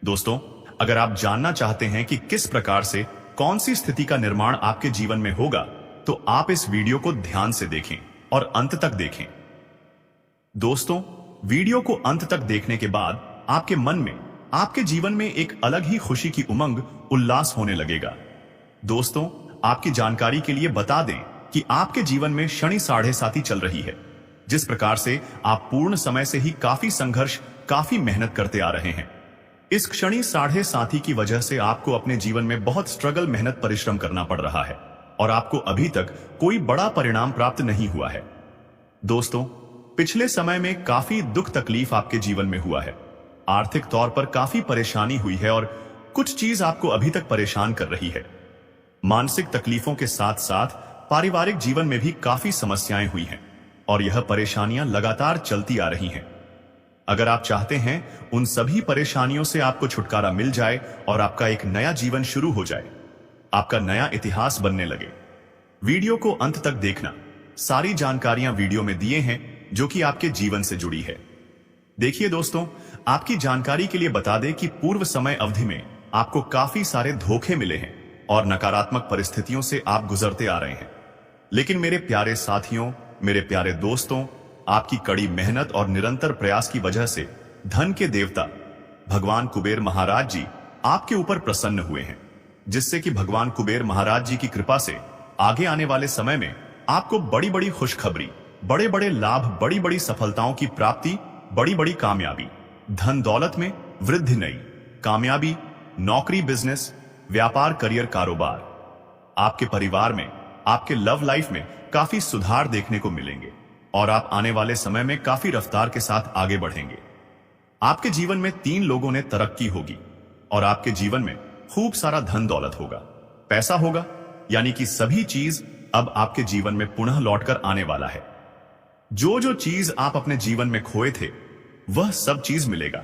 दोस्तों, अगर आप जानना चाहते हैं कि किस प्रकार से कौन सी स्थिति का निर्माण आपके जीवन में होगा, तो आप इस वीडियो को ध्यान से देखें और अंत तक देखें। दोस्तों, वीडियो को अंत तक देखने के बाद आपके मन में, आपके जीवन में एक अलग ही खुशी की उमंग, उल्लास होने लगेगा। दोस्तों, आपकी जानकारी के लिए बता दें कि आपके जीवन में शनि साढ़े साती चल रही है। जिस प्रकार से आप पूर्ण समय से ही काफी संघर्ष, काफी मेहनत करते आ रहे हैं, इस शनि साढ़े साती की वजह से आपको अपने जीवन में बहुत स्ट्रगल, मेहनत, परिश्रम करना पड़ रहा है और आपको अभी तक कोई बड़ा परिणाम प्राप्त नहीं हुआ है। दोस्तों, पिछले समय में काफी दुख तकलीफ आपके जीवन में हुआ है। आर्थिक तौर पर काफी परेशानी हुई है और कुछ चीज आपको अभी तक परेशान कर रही है। मानसिक तकलीफों के साथ साथ पारिवारिक जीवन में भी काफी समस्याएं हुई हैं और यह परेशानियां लगातार चलती आ रही हैं। अगर आप चाहते हैं उन सभी परेशानियों से आपको छुटकारा मिल जाए और आपका एक नया जीवन शुरू हो जाए, आपका नया इतिहास बनने लगे, वीडियो को अंत तक देखना। सारी जानकारियां वीडियो में दिए हैं जो कि आपके जीवन से जुड़ी है। देखिए दोस्तों, आपकी जानकारी के लिए बता दें कि पूर्व समय अवधि में आपको काफी सारे धोखे मिले हैं और नकारात्मक परिस्थितियों से आप गुजरते आ रहे हैं। लेकिन मेरे प्यारे साथियों, मेरे प्यारे दोस्तों, आपकी कड़ी मेहनत और निरंतर प्रयास की वजह से धन के देवता भगवान कुबेर महाराज जी आपके ऊपर प्रसन्न हुए हैं, जिससे कि भगवान कुबेर महाराज जी की कृपा से आगे आने वाले समय में आपको बड़ी बड़ी खुशखबरी, बड़े बड़े लाभ, बड़ी बड़ी सफलताओं की प्राप्ति, बड़ी बड़ी कामयाबी, धन दौलत में वृद्धि, नई कामयाबी, नौकरी, बिजनेस, व्यापार, करियर, कारोबार, आपके परिवार में, आपके लव लाइफ में काफी सुधार देखने को मिलेंगे और आप आने वाले समय में काफी रफ्तार के साथ आगे बढ़ेंगे। आपके जीवन में 3 लोगों ने तरक्की होगी और आपके जीवन में खूब सारा धन दौलत होगा, पैसा होगा, यानी कि सभी चीज अब आपके जीवन में पुनः लौटकर आने वाला है। जो जो चीज आप अपने जीवन में खोए थे वह सब चीज मिलेगा।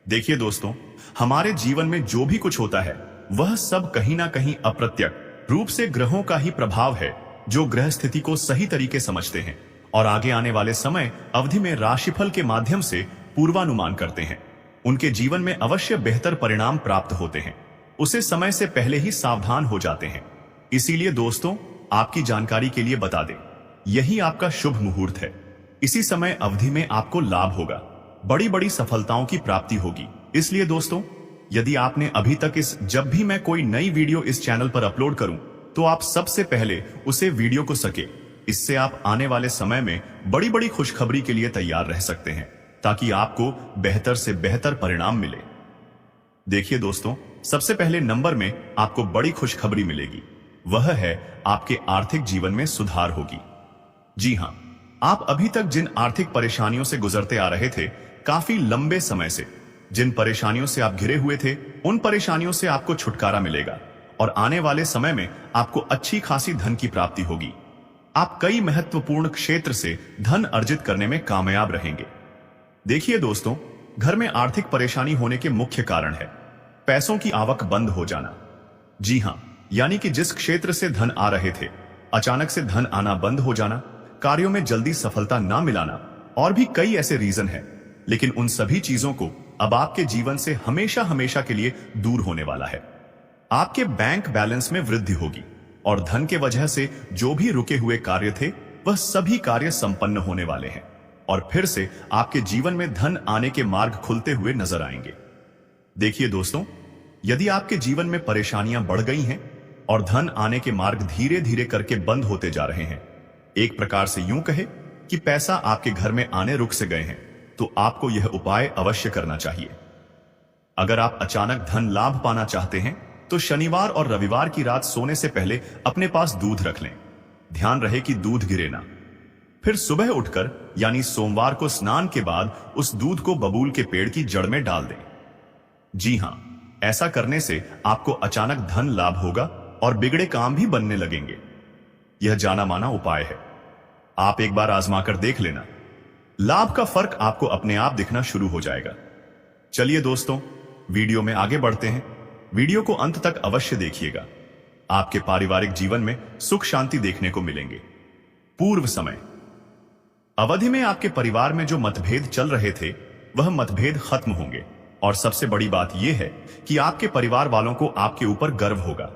देखिए दोस्तों, हमारे जीवन में जो भी कुछ होता है वह सब कहीं ना कहीं अप्रत्यक्ष रूप से ग्रहों का ही प्रभाव है, जो ग्रह स्थिति को सही तरीके समझते हैं और आगे आने वाले समय अवधि में राशिफल के माध्यम से पूर्वानुमान करते हैं। उनके जीवन में अवश्य बेहतर परिणाम प्राप्त होते हैं, उसे समय से पहले ही सावधान हो जाते हैं। इसीलिए दोस्तों, आपकी जानकारी के लिए बता दें, यही आपका शुभ मुहूर्त है। इसी समय अवधि में आपको लाभ होगा, बड़ी बड़ी सफलताओं की प्राप्ति होगी। इसलिए दोस्तों, यदि आपने अभी तक जब भी मैं कोई नई वीडियो इस चैनल पर अपलोड करूं तो आप सबसे पहले उसे वीडियो को सके, इससे आप आने वाले समय में बड़ी बड़ी खुशखबरी के लिए तैयार रह सकते हैं, ताकि आपको बेहतर से बेहतर परिणाम मिले। देखिए दोस्तों, सबसे पहले नंबर में आपको बड़ी खुशखबरी मिलेगी, वह है आपके आर्थिक जीवन में सुधार होगी। जी हां, आप अभी तक जिन आर्थिक परेशानियों से गुजरते आ रहे थे, काफी लंबे समय से जिन परेशानियों से आप घिरे हुए थे, उन परेशानियों से आपको छुटकारा मिलेगा और आने वाले समय में आपको अच्छी खासी धन की प्राप्ति होगी। आप कई महत्वपूर्ण क्षेत्र से धन अर्जित करने में कामयाब रहेंगे। देखिए दोस्तों, घर में आर्थिक परेशानी होने के मुख्य कारण है पैसों की आवक बंद हो जाना। जी हां, यानी कि जिस क्षेत्र से धन आ रहे थे, अचानक से धन आना बंद हो जाना, कार्यों में जल्दी सफलता ना मिलाना, और भी कई ऐसे रीजन हैं। लेकिन उन सभी चीजों को अब आपके जीवन से हमेशा हमेशा के लिए दूर होने वाला है। आपके बैंक बैलेंस में वृद्धि होगी और धन के वजह से जो भी रुके हुए कार्य थे वह सभी कार्य संपन्न होने वाले हैं और फिर से आपके जीवन में धन आने के मार्ग खुलते हुए नजर आएंगे। देखिए दोस्तों, यदि आपके जीवन में परेशानियां बढ़ गई हैं और धन आने के मार्ग धीरे धीरे करके बंद होते जा रहे हैं, एक प्रकार से यूं कहे कि पैसा आपके घर में आने रुक से गए हैं, तो आपको यह उपाय अवश्य करना चाहिए। अगर आप अचानक धन लाभ पाना चाहते हैं तो शनिवार और रविवार की रात सोने से पहले अपने पास दूध रख लें। ध्यान रहे कि दूध गिरे ना। फिर सुबह उठकर यानी सोमवार को स्नान के बाद उस दूध को बबूल के पेड़ की जड़ में डाल दें। जी हां, ऐसा करने से आपको अचानक धन लाभ होगा और बिगड़े काम भी बनने लगेंगे। यह जाना माना उपाय है, आप एक बार आजमाकर देख लेना। लाभ का फर्क आपको अपने आप दिखना शुरू हो जाएगा। चलिए दोस्तों, वीडियो में आगे बढ़ते हैं। वीडियो को अंत तक अवश्य देखिएगा। आपके पारिवारिक जीवन में सुख शांति देखने को मिलेंगे। पूर्व समय अवधि में आपके परिवार में जो मतभेद चल रहे थे वह मतभेद खत्म होंगे और सबसे बड़ी बात यह है कि आपके परिवार वालों को आपके ऊपर गर्व होगा।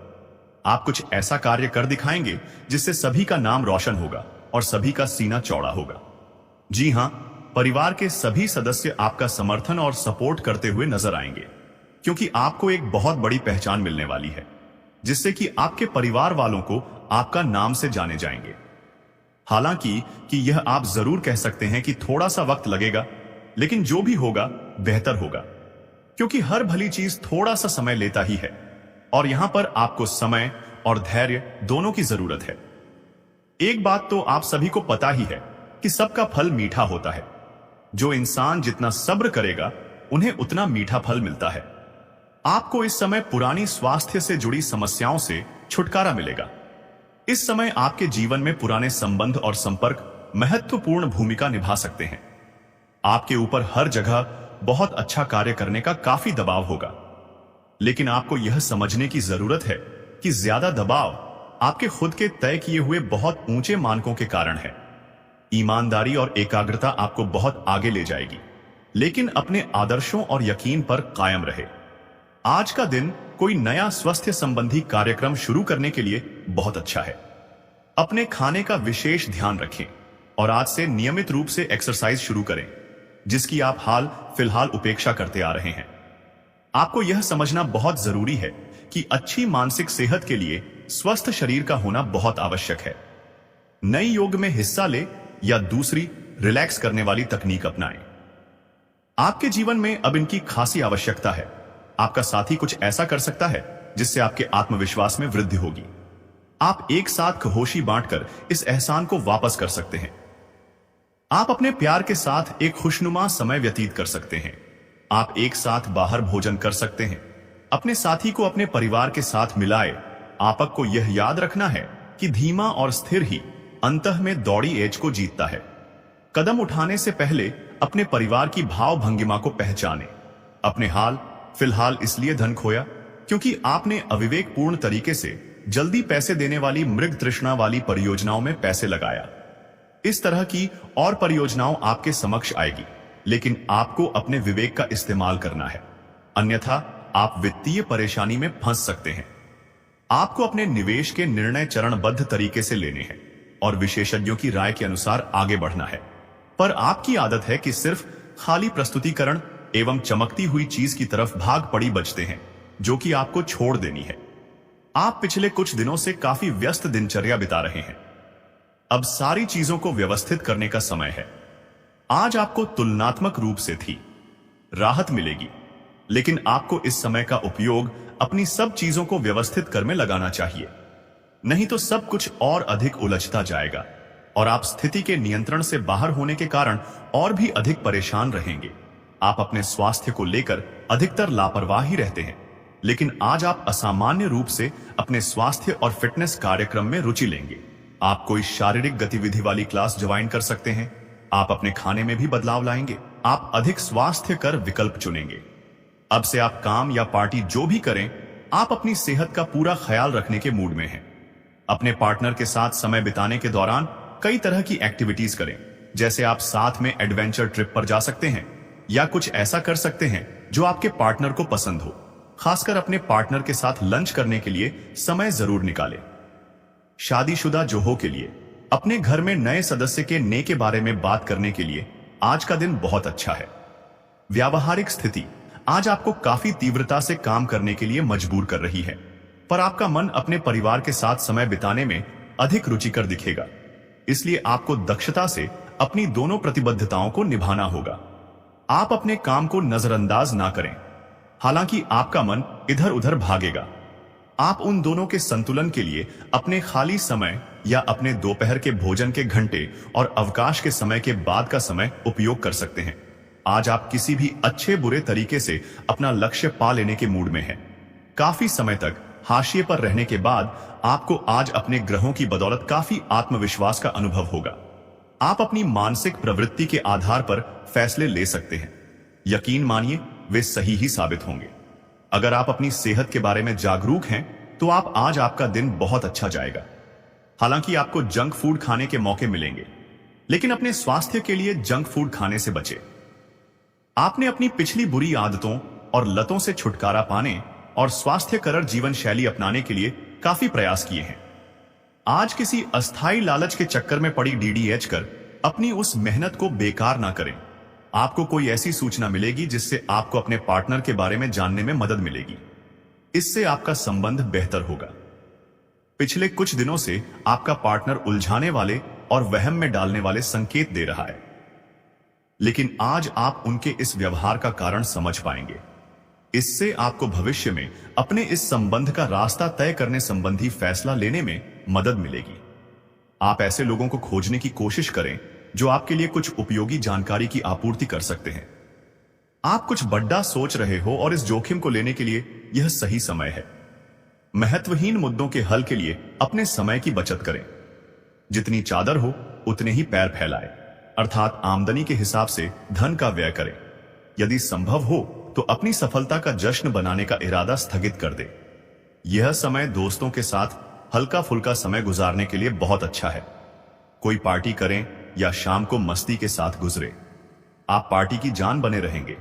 आप कुछ ऐसा कार्य कर दिखाएंगे जिससे सभी का नाम रोशन होगा और सभी का सीना चौड़ा होगा। जी हां, परिवार के सभी सदस्य आपका समर्थन और सपोर्ट करते हुए नजर आएंगे, क्योंकि आपको एक बहुत बड़ी पहचान मिलने वाली है। जिससे कि आपके परिवार वालों को आपका नाम से जाने जाएंगे। हालांकि कि यह आप जरूर कह सकते हैं कि थोड़ा सा वक्त लगेगा, लेकिन जो भी होगा बेहतर होगा, क्योंकि हर भली चीज थोड़ा सा समय लेता ही है और यहां पर आपको समय और धैर्य दोनों की जरूरत है। एक बात तो आप सभी को पता ही है कि सबका फल मीठा होता है। जो इंसान जितना सब्र करेगा उन्हें उतना मीठा फल मिलता है। आपको इस समय पुरानी स्वास्थ्य से जुड़ी समस्याओं से छुटकारा मिलेगा। इस समय आपके जीवन में पुराने संबंध और संपर्क महत्वपूर्ण भूमिका निभा सकते हैं। आपके ऊपर हर जगह बहुत अच्छा कार्य करने का काफी दबाव होगा, लेकिन आपको यह समझने की जरूरत है कि ज्यादा दबाव आपके खुद के तय किए हुए बहुत ऊंचे मानकों के कारण है। ईमानदारी और एकाग्रता आपको बहुत आगे ले जाएगी, लेकिन अपने आदर्शों और यकीन पर कायम रहे। आज का दिन कोई नया स्वास्थ्य संबंधी कार्यक्रम शुरू करने के लिए बहुत अच्छा है। अपने खाने का विशेष ध्यान रखें और आज से नियमित रूप से एक्सरसाइज शुरू करें, जिसकी आप हाल फिलहाल उपेक्षा करते आ रहे हैं। आपको यह समझना बहुत जरूरी है कि अच्छी मानसिक सेहत के लिए स्वस्थ शरीर का होना बहुत आवश्यक है। नई योग में हिस्सा ले या दूसरी रिलैक्स करने वाली तकनीक अपनाएं। आपके जीवन में अब इनकी खासी आवश्यकता है। आपका साथी कुछ ऐसा कर सकता है जिससे आपके आत्मविश्वास में वृद्धि होगी। आप एक साथ खहोशी बांटकर इस एहसान को वापस कर सकते हैं। आप अपने प्यार के साथ एक खुशनुमा समय व्यतीत कर सकते हैं। आप एक साथ बाहर भोजन कर सकते हैं। अपने साथी को अपने परिवार के साथ मिलाए। आपको यह याद रखना है कि धीमा और स्थिर ही अंतः में दौड़ी एज को जीतता है। कदम उठाने से पहले अपने परिवार की भाव भंगिमा को पहचाने। अपने हाल फिलहाल इसलिए धन खोया क्योंकि आपने अविवेकपूर्ण तरीके से जल्दी पैसे देने वाली मृग तृष्णा वाली परियोजनाओं में पैसे लगाया। इस तरह की और परियोजनाओं आपके समक्ष आएगी, लेकिन आपको अपने विवेक का इस्तेमाल करना है, अन्यथा आप वित्तीय परेशानी में फंस सकते हैं। आपको अपने निवेश के निर्णय चरणबद्ध तरीके से लेने हैं और विशेषज्ञों की राय के अनुसार आगे बढ़ना है। पर आपकी आदत है कि सिर्फ खाली प्रस्तुतिकरण एवं चमकती हुई चीज की तरफ भाग पड़ी बचते हैं, जो कि आपको छोड़ देनी है। आप पिछले कुछ दिनों से काफी व्यस्त दिनचर्या बिता रहे हैं। अब सारी चीजों को व्यवस्थित करने का समय है। आज आपको तुलनात्मक रूप से थी राहत मिलेगी, लेकिन आपको इस समय का उपयोग अपनी सब चीजों को व्यवस्थित कर में लगाना चाहिए, नहीं तो सब कुछ और अधिक उलझता जाएगा और आप स्थिति के नियंत्रण से बाहर होने के कारण और भी अधिक परेशान रहेंगे। आप अपने स्वास्थ्य को लेकर अधिकतर लापरवाह ही रहते हैं, लेकिन आज आप असामान्य रूप से अपने स्वास्थ्य और फिटनेस कार्यक्रम में रुचि लेंगे। आप कोई शारीरिक गतिविधि वाली क्लास ज्वाइन कर सकते हैं। आप अपने खाने में भी बदलाव लाएंगे। आप अधिक स्वास्थ्यकर विकल्प चुनेंगे। अब से आप काम या पार्टी जो भी करें, आप अपनी सेहत का पूरा ख्याल रखने के मूड में हैं। अपने पार्टनर के साथ समय बिताने के दौरान कई तरह की एक्टिविटीज करें, जैसे आप साथ में एडवेंचर ट्रिप पर जा सकते हैं या कुछ ऐसा कर सकते हैं जो आपके पार्टनर को पसंद हो। खासकर अपने पार्टनर के साथ लंच करने के लिए समय जरूर निकालें। शादीशुदा जोहों के लिए अपने घर में नए सदस्य के ने के बारे में बात करने के लिए आज का दिन बहुत अच्छा है। व्यावहारिक स्थिति आज आपको काफी तीव्रता से काम करने के लिए मजबूर कर रही है, पर आपका मन अपने परिवार के साथ समय बिताने में अधिक रुचिकर दिखेगा। इसलिए आपको दक्षता से अपनी दोनों प्रतिबद्धताओं को निभाना होगा। आप अपने काम को नजरअंदाज ना करें, हालांकि आपका मन इधर उधर भागेगा। आप उन दोनों के संतुलन के लिए अपने खाली समय या अपने दोपहर के भोजन के घंटे और अवकाश के समय के बाद का समय उपयोग कर सकते हैं। आज आप किसी भी अच्छे बुरे तरीके से अपना लक्ष्य पा लेने के मूड में हैं। काफी समय तक हाशिए पर रहने के बाद आपको आज अपने ग्रहों की बदौलत काफी आत्मविश्वास का अनुभव होगा। आप अपनी मानसिक प्रवृत्ति के आधार पर फैसले ले सकते हैं। यकीन मानिए, वे सही ही साबित होंगे। अगर आप अपनी सेहत के बारे में जागरूक हैं, तो आज आपका दिन बहुत अच्छा जाएगा। हालांकि आपको जंक फूड खाने के मौके मिलेंगे, लेकिन अपने स्वास्थ्य के लिए जंक फूड खाने से बचें। आपने अपनी पिछली बुरी आदतों और लतों से छुटकारा पाने और स्वास्थ्यकर जीवन शैली अपनाने के लिए काफी प्रयास किए हैं। आज किसी अस्थायी लालच के चक्कर में पड़ी डीडीएच कर अपनी उस मेहनत को बेकार ना करें। आपको कोई ऐसी सूचना मिलेगी जिससे आपको अपने पार्टनर के बारे में जानने में मदद मिलेगी। इससे आपका संबंध बेहतर होगा। पिछले कुछ दिनों से आपका पार्टनर उलझाने वाले और वहम में डालने वाले संकेत दे रहा है, लेकिन आज आप उनके इस व्यवहार का कारण समझ पाएंगे। इससे आपको भविष्य में अपने इस संबंध का रास्ता तय करने संबंधी फैसला लेने में मदद मिलेगी। आप ऐसे लोगों को खोजने की कोशिश करें जो आपके लिए कुछ उपयोगी जानकारी की आपूर्ति कर सकते हैं। आप कुछ बड़ा सोच रहे हो और इस जोखिम को लेने के लिए यह सही समय है। महत्वहीन मुद्दों के हल के लिए अपने समय की बचत करें। जितनी चादर हो उतने ही पैर फैलाएं, अर्थात आमदनी के हिसाब से धन का व्यय करें। यदि संभव हो तो अपनी सफलता का जश्न बनाने का इरादा स्थगित कर दे। यह समय दोस्तों के साथ हल्का फुल्का समय गुजारने के लिए बहुत अच्छा है। कोई पार्टी करें या शाम को मस्ती के साथ गुजरे, आप पार्टी की जान बने रहेंगे।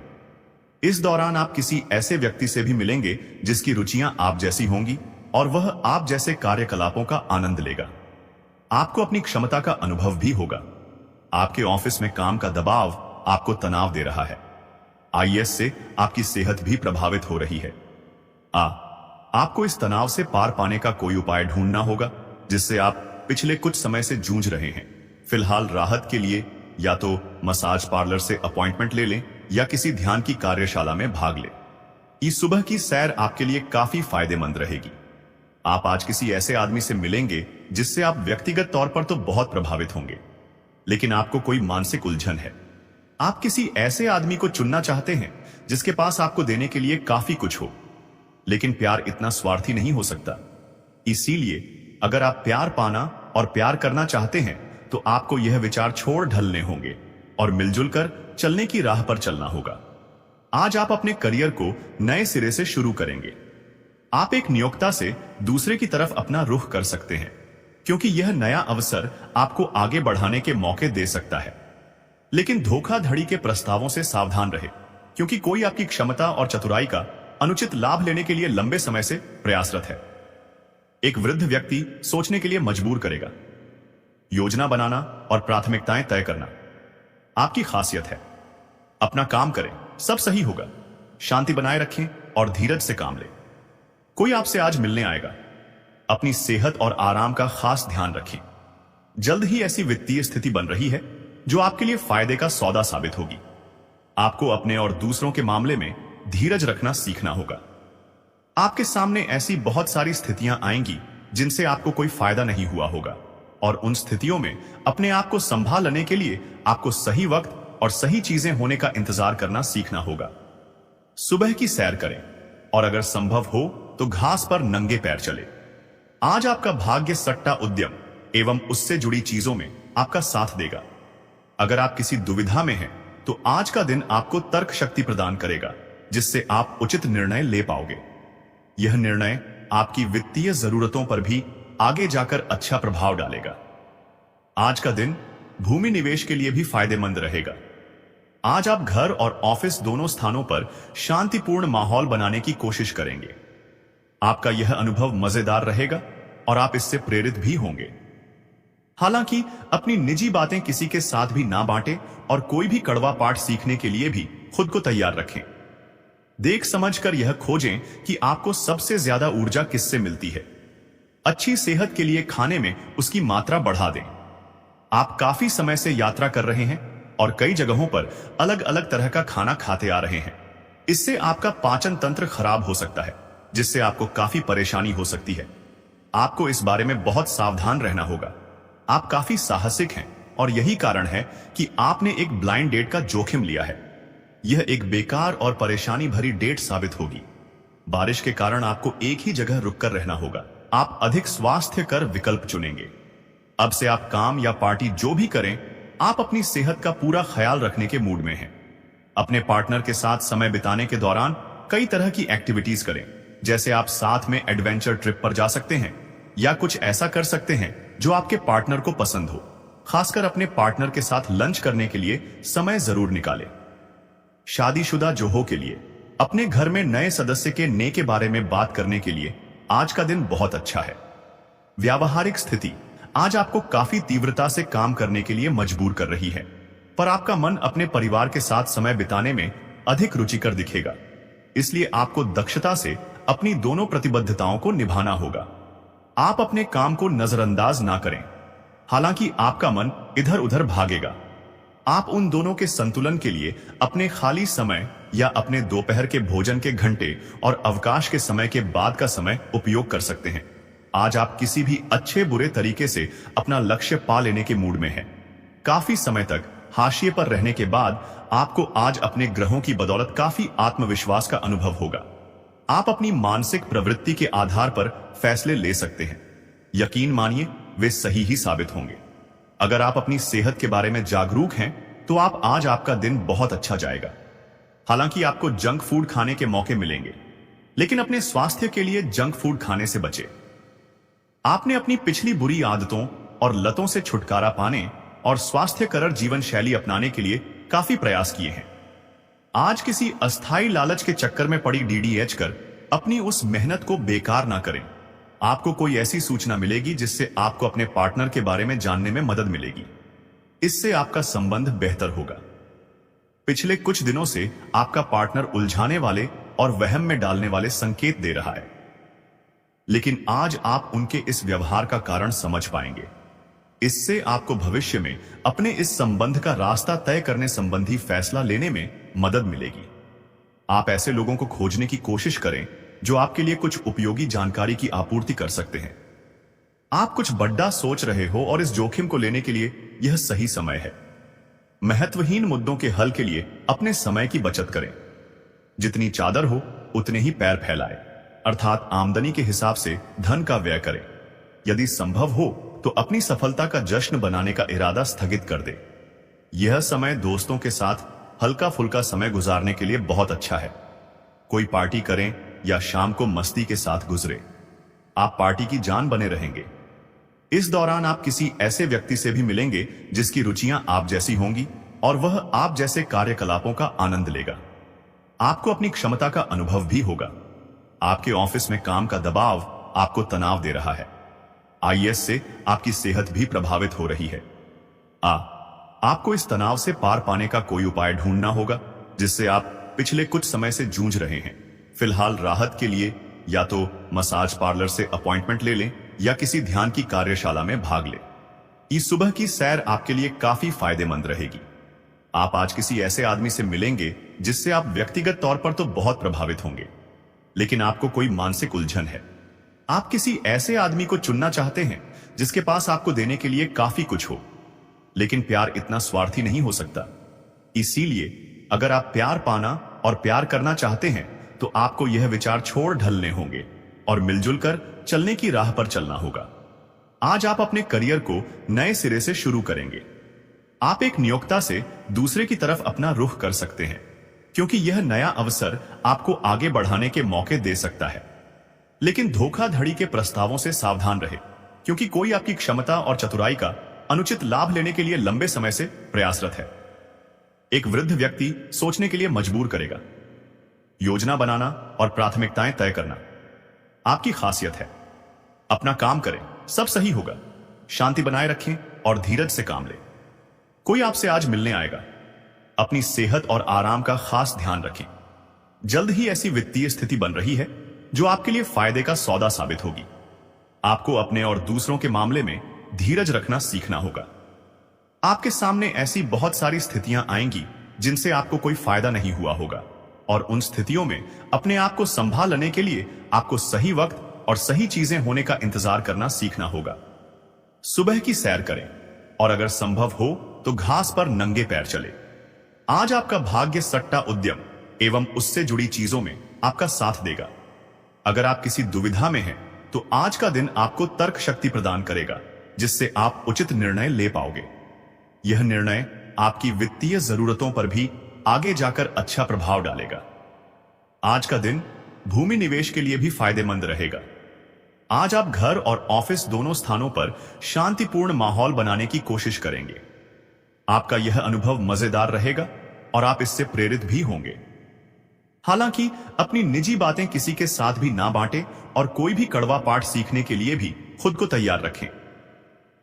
इस दौरान आप किसी ऐसे व्यक्ति से भी मिलेंगे जिसकी रुचियां आप जैसी होंगी और वह आप जैसे कार्यकलापों का आनंद लेगा। आपको अपनी क्षमता का अनुभव भी होगा। आपके ऑफिस में काम का दबाव आपको तनाव दे रहा है। आईएस से आपकी सेहत भी प्रभावित हो रही है। आपको इस तनाव से पार पाने का कोई उपाय ढूंढना होगा जिससे आप पिछले कुछ समय से जूझ रहे हैं। फिलहाल राहत के लिए या तो मसाज पार्लर से अपॉइंटमेंट ले लें या किसी ध्यान की कार्यशाला में भाग लें। इस सुबह की सैर आपके लिए काफी फायदेमंद रहेगी। आप आज किसी ऐसे आदमी से मिलेंगे जिससे आप व्यक्तिगत तौर पर तो बहुत प्रभावित होंगे, लेकिन आपको कोई मानसिक उलझन है। आप किसी ऐसे आदमी को चुनना चाहते हैं जिसके पास आपको देने के लिए काफी कुछ हो, लेकिन प्यार इतना स्वार्थी नहीं हो सकता। इसीलिए अगर आप प्यार पाना और प्यार करना चाहते हैं तो आपको यह विचार छोड़ ढलने होंगे और मिलजुल कर चलने की राह पर चलना होगा। आज आप अपने करियर को नए सिरे से शुरू करेंगे। आप एक नियोक्ता से दूसरे की तरफ अपना रुख कर सकते हैं, क्योंकि यह नया अवसर आपको आगे बढ़ाने के मौके दे सकता है। लेकिन धोखाधड़ी के प्रस्तावों से सावधान रहे, क्योंकि कोई आपकी क्षमता और चतुराई का अनुचित लाभ लेने के लिए लंबे समय से प्रयासरत है। एक वृद्ध व्यक्ति सोचने के लिए मजबूर करेगा। योजना बनाना और प्राथमिकताएं तय करना आपकी खासियत है। अपना काम करें, सब सही होगा। शांति बनाए रखें और धीरज से काम लें। कोई आपसे आज मिलने आएगा। अपनी सेहत और आराम का खास ध्यान रखें। जल्द ही ऐसी वित्तीय स्थिति बन रही है जो आपके लिए फायदे का सौदा साबित होगी। आपको अपने और दूसरों के मामले में धीरज रखना सीखना होगा। आपके सामने ऐसी बहुत सारी स्थितियां आएंगी जिनसे आपको कोई फायदा नहीं हुआ होगा, और उन स्थितियों में अपने आप को संभालने के लिए आपको सही वक्त और सही चीजें होने का इंतजार करना सीखना होगा। सुबह की सैर करें और अगर संभव हो तो घास पर नंगे पैर चले। आज आपका भाग्य सट्टा उद्यम एवं उससे जुड़ी चीजों में आपका साथ देगा। अगर आप किसी दुविधा में हैं तो आज का दिन आपको तर्क शक्ति प्रदान करेगा, जिससे आप उचित निर्णय ले पाओगे। यह निर्णय आपकी वित्तीय जरूरतों पर भी आगे जाकर अच्छा प्रभाव डालेगा। आज का दिन भूमि निवेश के लिए भी फायदेमंद रहेगा। आज आप घर और ऑफिस दोनों स्थानों पर शांतिपूर्ण माहौल बनाने की कोशिश करेंगे। आपका यह अनुभव मजेदार रहेगा और आप इससे प्रेरित भी होंगे। हालांकि अपनी निजी बातें किसी के साथ भी ना बांटें और कोई भी कड़वा पाठ सीखने के लिए भी खुद को तैयार रखें। देख समझकर यह खोजें कि आपको सबसे ज्यादा ऊर्जा किससे मिलती है। अच्छी सेहत के लिए खाने में उसकी मात्रा बढ़ा दें। आप काफी समय से यात्रा कर रहे हैं और कई जगहों पर अलग अलग तरह का खाना खाते आ रहे हैं। इससे आपका पाचन तंत्र खराब हो सकता है, जिससे आपको काफी परेशानी हो सकती है। आपको इस बारे में बहुत सावधान रहना होगा। आप काफी साहसिक हैं और यही कारण है कि आपने एक ब्लाइंड डेट का जोखिम लिया है। यह एक बेकार और परेशानी भरी डेट साबित होगी। बारिश के कारण आपको एक ही जगह रुककर रहना होगा। आप अधिक स्वास्थ्यकर विकल्प चुनेंगे। अब से आप काम या पार्टी जो भी करें, आप अपनी सेहत का पूरा ख्याल रखने के मूड में हैं। अपने पार्टनर के साथ समय बिताने के दौरान कई तरह की एक्टिविटीज करें, जैसे आप साथ में एडवेंचर ट्रिप पर जा सकते हैं या कुछ ऐसा कर सकते हैं जो आपके पार्टनर को पसंद हो। खासकर अपने पार्टनर के साथ लंच करने के लिए समय जरूर निकालें। शादीशुदा जोहों के लिए अपने घर में नए सदस्य के ने के बारे में बात करने के लिए आज का दिन बहुत अच्छा है। व्यावहारिक स्थिति आज आपको काफी तीव्रता से काम करने के लिए मजबूर कर रही है, पर आपका मन अपने परिवार के साथ समय बिताने में अधिक रुचिकर दिखेगा। इसलिए आपको दक्षता से अपनी दोनों प्रतिबद्धताओं को निभाना होगा। आप अपने काम को नजरअंदाज ना करें, हालांकि आपका मन इधर उधर भागेगा। आप उन दोनों के संतुलन के लिए अपने खाली समय या अपने दोपहर के भोजन के घंटे और अवकाश के समय के बाद का समय उपयोग कर सकते हैं। आज आप किसी भी अच्छे बुरे तरीके से अपना लक्ष्य पा लेने के मूड में हैं। काफी समय तक हाशिए पर रहने के बाद आपको आज अपने ग्रहों की बदौलत काफी आत्मविश्वास का अनुभव होगा। आप अपनी मानसिक प्रवृत्ति के आधार पर फैसले ले सकते हैं। यकीन मानिए, वे सही ही साबित होंगे। अगर आप अपनी सेहत के बारे में जागरूक हैं, तो आज आपका दिन बहुत अच्छा जाएगा। हालांकि आपको जंक फूड खाने के मौके मिलेंगे, लेकिन अपने स्वास्थ्य के लिए जंक फूड खाने से बचें। आपने अपनी पिछली बुरी आदतों और लतों से छुटकारा पाने और स्वास्थ्यकर जीवन शैली अपनाने के लिए काफी प्रयास किए हैं। आज किसी अस्थायी लालच के चक्कर में पड़ी डीडीएच कर अपनी उस मेहनत को बेकार ना करें। आपको कोई ऐसी सूचना मिलेगी जिससे आपको अपने पार्टनर के बारे में जानने में मदद मिलेगी। इससे आपका संबंध बेहतर होगा। पिछले कुछ दिनों से आपका पार्टनर उलझाने वाले और वहम में डालने वाले संकेत दे रहा है, लेकिन आज आप उनके इस व्यवहार का कारण समझ पाएंगे। इससे आपको भविष्य में अपने इस संबंध का रास्ता तय करने संबंधी फैसला लेने में मदद मिलेगी। आप ऐसे लोगों को खोजने की कोशिश करें जो आपके लिए कुछ उपयोगी जानकारी की आपूर्ति कर सकते हैं। आप कुछ बड़ा सोच रहे हो और इस जोखिम को लेने के लिए यह सही समय है। महत्वहीन मुद्दों के हल के लिए अपने समय की बचत करें। जितनी चादर हो उतने ही पैर फैलाएं, अर्थात आमदनी के हिसाब से धन का व्यय करें। यदि संभव हो तो अपनी सफलता का जश्न बनाने का इरादा स्थगित कर दे। यह समय दोस्तों के साथ हल्का फुल्का समय गुजारने के लिए बहुत अच्छा है। कोई पार्टी करें या शाम को मस्ती के साथ गुजरे। आप पार्टी की जान बने रहेंगे। इस दौरान आप किसी ऐसे व्यक्ति से भी मिलेंगे जिसकी रुचियां आप जैसी होंगी और वह आप जैसे कार्यकलापों का आनंद लेगा। आपको अपनी क्षमता का अनुभव भी होगा। आपके ऑफिस में काम का दबाव आपको तनाव दे रहा है। आईएस से आपकी सेहत भी प्रभावित हो रही है। आपको इस तनाव से पार पाने का कोई उपाय ढूंढना होगा जिससे आप पिछले कुछ समय से जूझ रहे हैं। फिलहाल राहत के लिए या तो मसाज पार्लर से अपॉइंटमेंट ले लें या किसी ध्यान की कार्यशाला में भाग लें। इस सुबह की सैर आपके लिए काफी फायदेमंद रहेगी। आप आज किसी ऐसे आदमी से मिलेंगे जिससे आप व्यक्तिगत तौर पर तो बहुत प्रभावित होंगे, लेकिन आपको कोई मानसिक उलझन है। आप किसी ऐसे आदमी को चुनना चाहते हैं जिसके पास आपको देने के लिए काफी कुछ हो, लेकिन प्यार इतना स्वार्थी नहीं हो सकता। इसीलिए अगर आप प्यार पाना और प्यार करना चाहते हैं तो आपको यह विचार छोड़ ढलने होंगे और मिलजुल कर चलने की राह पर चलना होगा। आज आप अपने करियर को नए सिरे से शुरू करेंगे। आप एक नियोक्ता से दूसरे की तरफ अपना रुख कर सकते हैं, क्योंकि यह नया अवसर आपको आगे बढ़ाने के मौके दे सकता है। लेकिन धोखाधड़ी के प्रस्तावों से सावधान रहे, क्योंकि कोई आपकी क्षमता और चतुराई का अनुचित लाभ लेने के लिए लंबे समय से प्रयासरत है। एक वृद्ध व्यक्ति सोचने के लिए मजबूर करेगा। योजना बनाना और प्राथमिकताएं तय करना आपकी खासियत है। अपना काम करें, सब सही होगा। शांति बनाए रखें और धीरज से काम लें। कोई आपसे आज मिलने आएगा। अपनी सेहत और आराम का खास ध्यान रखें। जल्द ही ऐसी वित्तीय स्थिति बन रही है जो आपके लिए फायदे का सौदा साबित होगी। आपको अपने और दूसरों के मामले में धीरज रखना सीखना होगा। आपके सामने ऐसी बहुत सारी स्थितियां आएंगी जिनसे आपको कोई फायदा नहीं हुआ होगा, और उन स्थितियों में अपने आप को संभाल लेने के लिए आपको सही वक्त और सही चीजें होने का इंतजार करना सीखना होगा। सुबह की सैर करें और अगर संभव हो तो घास पर नंगे पैर चले। आज आपका भाग्य सट्टा उद्यम एवं उससे जुड़ी चीजों में आपका साथ देगा। अगर आप किसी दुविधा में हैं तो आज का दिन आपको तर्क शक्ति प्रदान करेगा, जिससे आप उचित निर्णय ले पाओगे। यह निर्णय आपकी वित्तीय जरूरतों पर भी आगे जाकर अच्छा प्रभाव डालेगा। आज का दिन भूमि निवेश के लिए भी फायदेमंद रहेगा। आज आप घर और ऑफिस दोनों स्थानों पर शांतिपूर्ण माहौल बनाने की कोशिश करेंगे। आपका यह अनुभव मजेदार रहेगा और आप इससे प्रेरित भी होंगे। हालांकि अपनी निजी बातें किसी के साथ भी ना बांटें और कोई भी कड़वा पाठ सीखने के लिए भी खुद को तैयार रखें।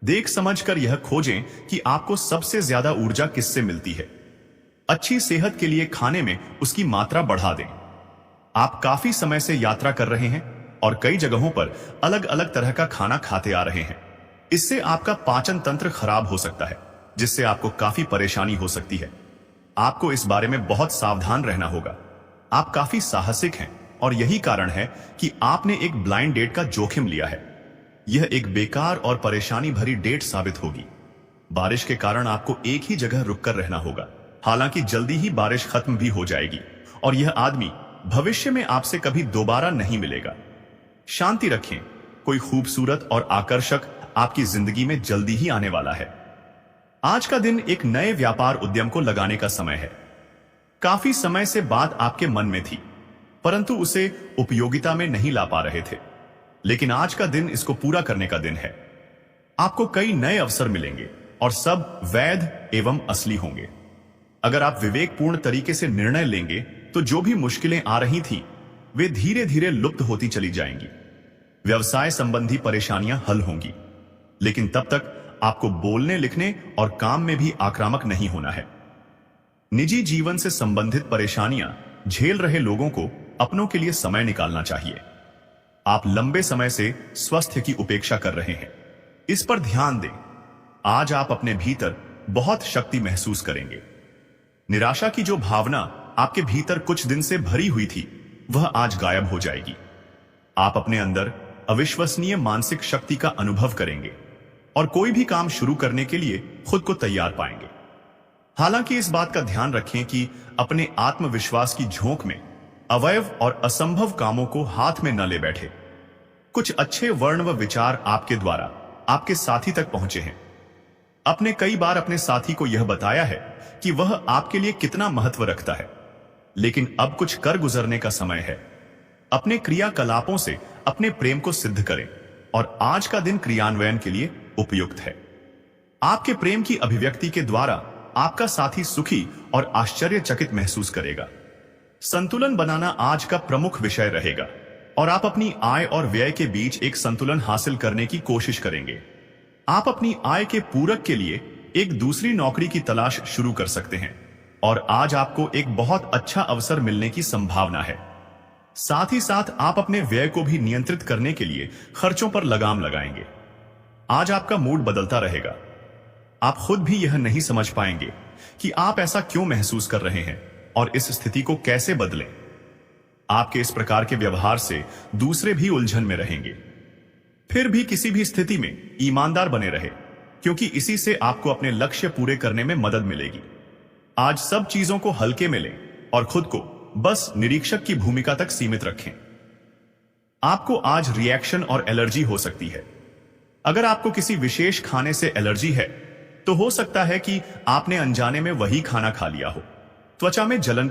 देख समझकर यह खोजें कि आपको सबसे ज्यादा ऊर्जा किससे मिलती है। अच्छी सेहत के लिए खाने में उसकी मात्रा बढ़ा दें। आप काफी समय से यात्रा कर रहे हैं और कई जगहों पर अलग अलग तरह का खाना खाते आ रहे हैं। इससे आपका पाचन तंत्र खराब हो सकता है, जिससे आपको काफी परेशानी हो सकती है। आपको इस बारे में बहुत सावधान रहना होगा। आप काफी साहसिक हैं और यही कारण है कि आपने एक ब्लाइंड डेट का जोखिम लिया है। यह एक बेकार और परेशानी भरी डेट साबित होगी। बारिश के कारण आपको एक ही जगह रुककर रहना होगा। हालांकि जल्दी ही बारिश खत्म भी हो जाएगी और यह आदमी भविष्य में आपसे कभी दोबारा नहीं मिलेगा। शांति रखें, कोई खूबसूरत और आकर्षक आपकी जिंदगी में जल्दी ही आने वाला है। आज का दिन एक नए व्यापार उद्यम को लगाने का समय है। काफी समय से बात आपके मन में थी, परंतु उसे उपयोगिता में नहीं ला पा रहे थे। लेकिन आज का दिन इसको पूरा करने का दिन है। आपको कई नए अवसर मिलेंगे और सब वैध एवं असली होंगे। अगर आप विवेकपूर्ण तरीके से निर्णय लेंगे तो जो भी मुश्किलें आ रही थी वे धीरे धीरे लुप्त होती चली जाएंगी। व्यवसाय संबंधी परेशानियां हल होंगी, लेकिन तब तक आपको बोलने, लिखने और काम में भी आक्रामक नहीं होना है। निजी जीवन से संबंधित परेशानियां झेल रहे लोगों को अपनों के लिए समय निकालना चाहिए। आप लंबे समय से स्वास्थ्य की उपेक्षा कर रहे हैं, इस पर ध्यान दें। आज आप अपने भीतर बहुत शक्ति महसूस करेंगे। निराशा की जो भावना आपके भीतर कुछ दिन से भरी हुई थी, वह आज गायब हो जाएगी। आप अपने अंदर अविश्वसनीय मानसिक शक्ति का अनुभव करेंगे और कोई भी काम शुरू करने के लिए खुद को तैयार पाएंगे। हालांकि इस बात का ध्यान रखें कि अपने आत्मविश्वास की झोंक में अवैध और असंभव कामों को हाथ में न ले बैठे। कुछ अच्छे वर्ण व विचार आपके द्वारा आपके साथी तक पहुंचे हैं। आपने कई बार अपने साथी को यह बताया है कि वह आपके लिए कितना महत्व रखता है, लेकिन अब कुछ कर गुजरने का समय है। अपने क्रियाकलापों से अपने प्रेम को सिद्ध करें और आज का दिन क्रियान्वयन के लिए उपयुक्त है। आपके प्रेम की अभिव्यक्ति के द्वारा आपका साथी सुखी और आश्चर्यचकित महसूस करेगा। संतुलन बनाना आज का प्रमुख विषय रहेगा और आप अपनी आय और व्यय के बीच एक संतुलन हासिल करने की कोशिश करेंगे। आप अपनी आय के पूरक के लिए एक दूसरी नौकरी की तलाश शुरू कर सकते हैं और आज आपको एक बहुत अच्छा अवसर मिलने की संभावना है। साथ ही साथ आप अपने व्यय को भी नियंत्रित करने के लिए खर्चों पर लगाम लगाएंगे। आज आपका मूड बदलता रहेगा। आप खुद भी यह नहीं समझ पाएंगे कि आप ऐसा क्यों महसूस कर रहे हैं और इस स्थिति को कैसे बदलें। आपके इस प्रकार के व्यवहार से दूसरे भी उलझन में रहेंगे। फिर भी किसी भी स्थिति में ईमानदार बने रहे, क्योंकि इसी से आपको अपने लक्ष्य पूरे करने में मदद मिलेगी। आज सब चीजों को हल्के में लें और खुद को बस निरीक्षक की भूमिका तक सीमित रखें। आपको आज रिएक्शन और एलर्जी हो सकती है। अगर आपको किसी विशेष खाने से एलर्जी है तो हो सकता है कि आपने अनजाने में वही खाना खा लिया हो। त्वचा में जलन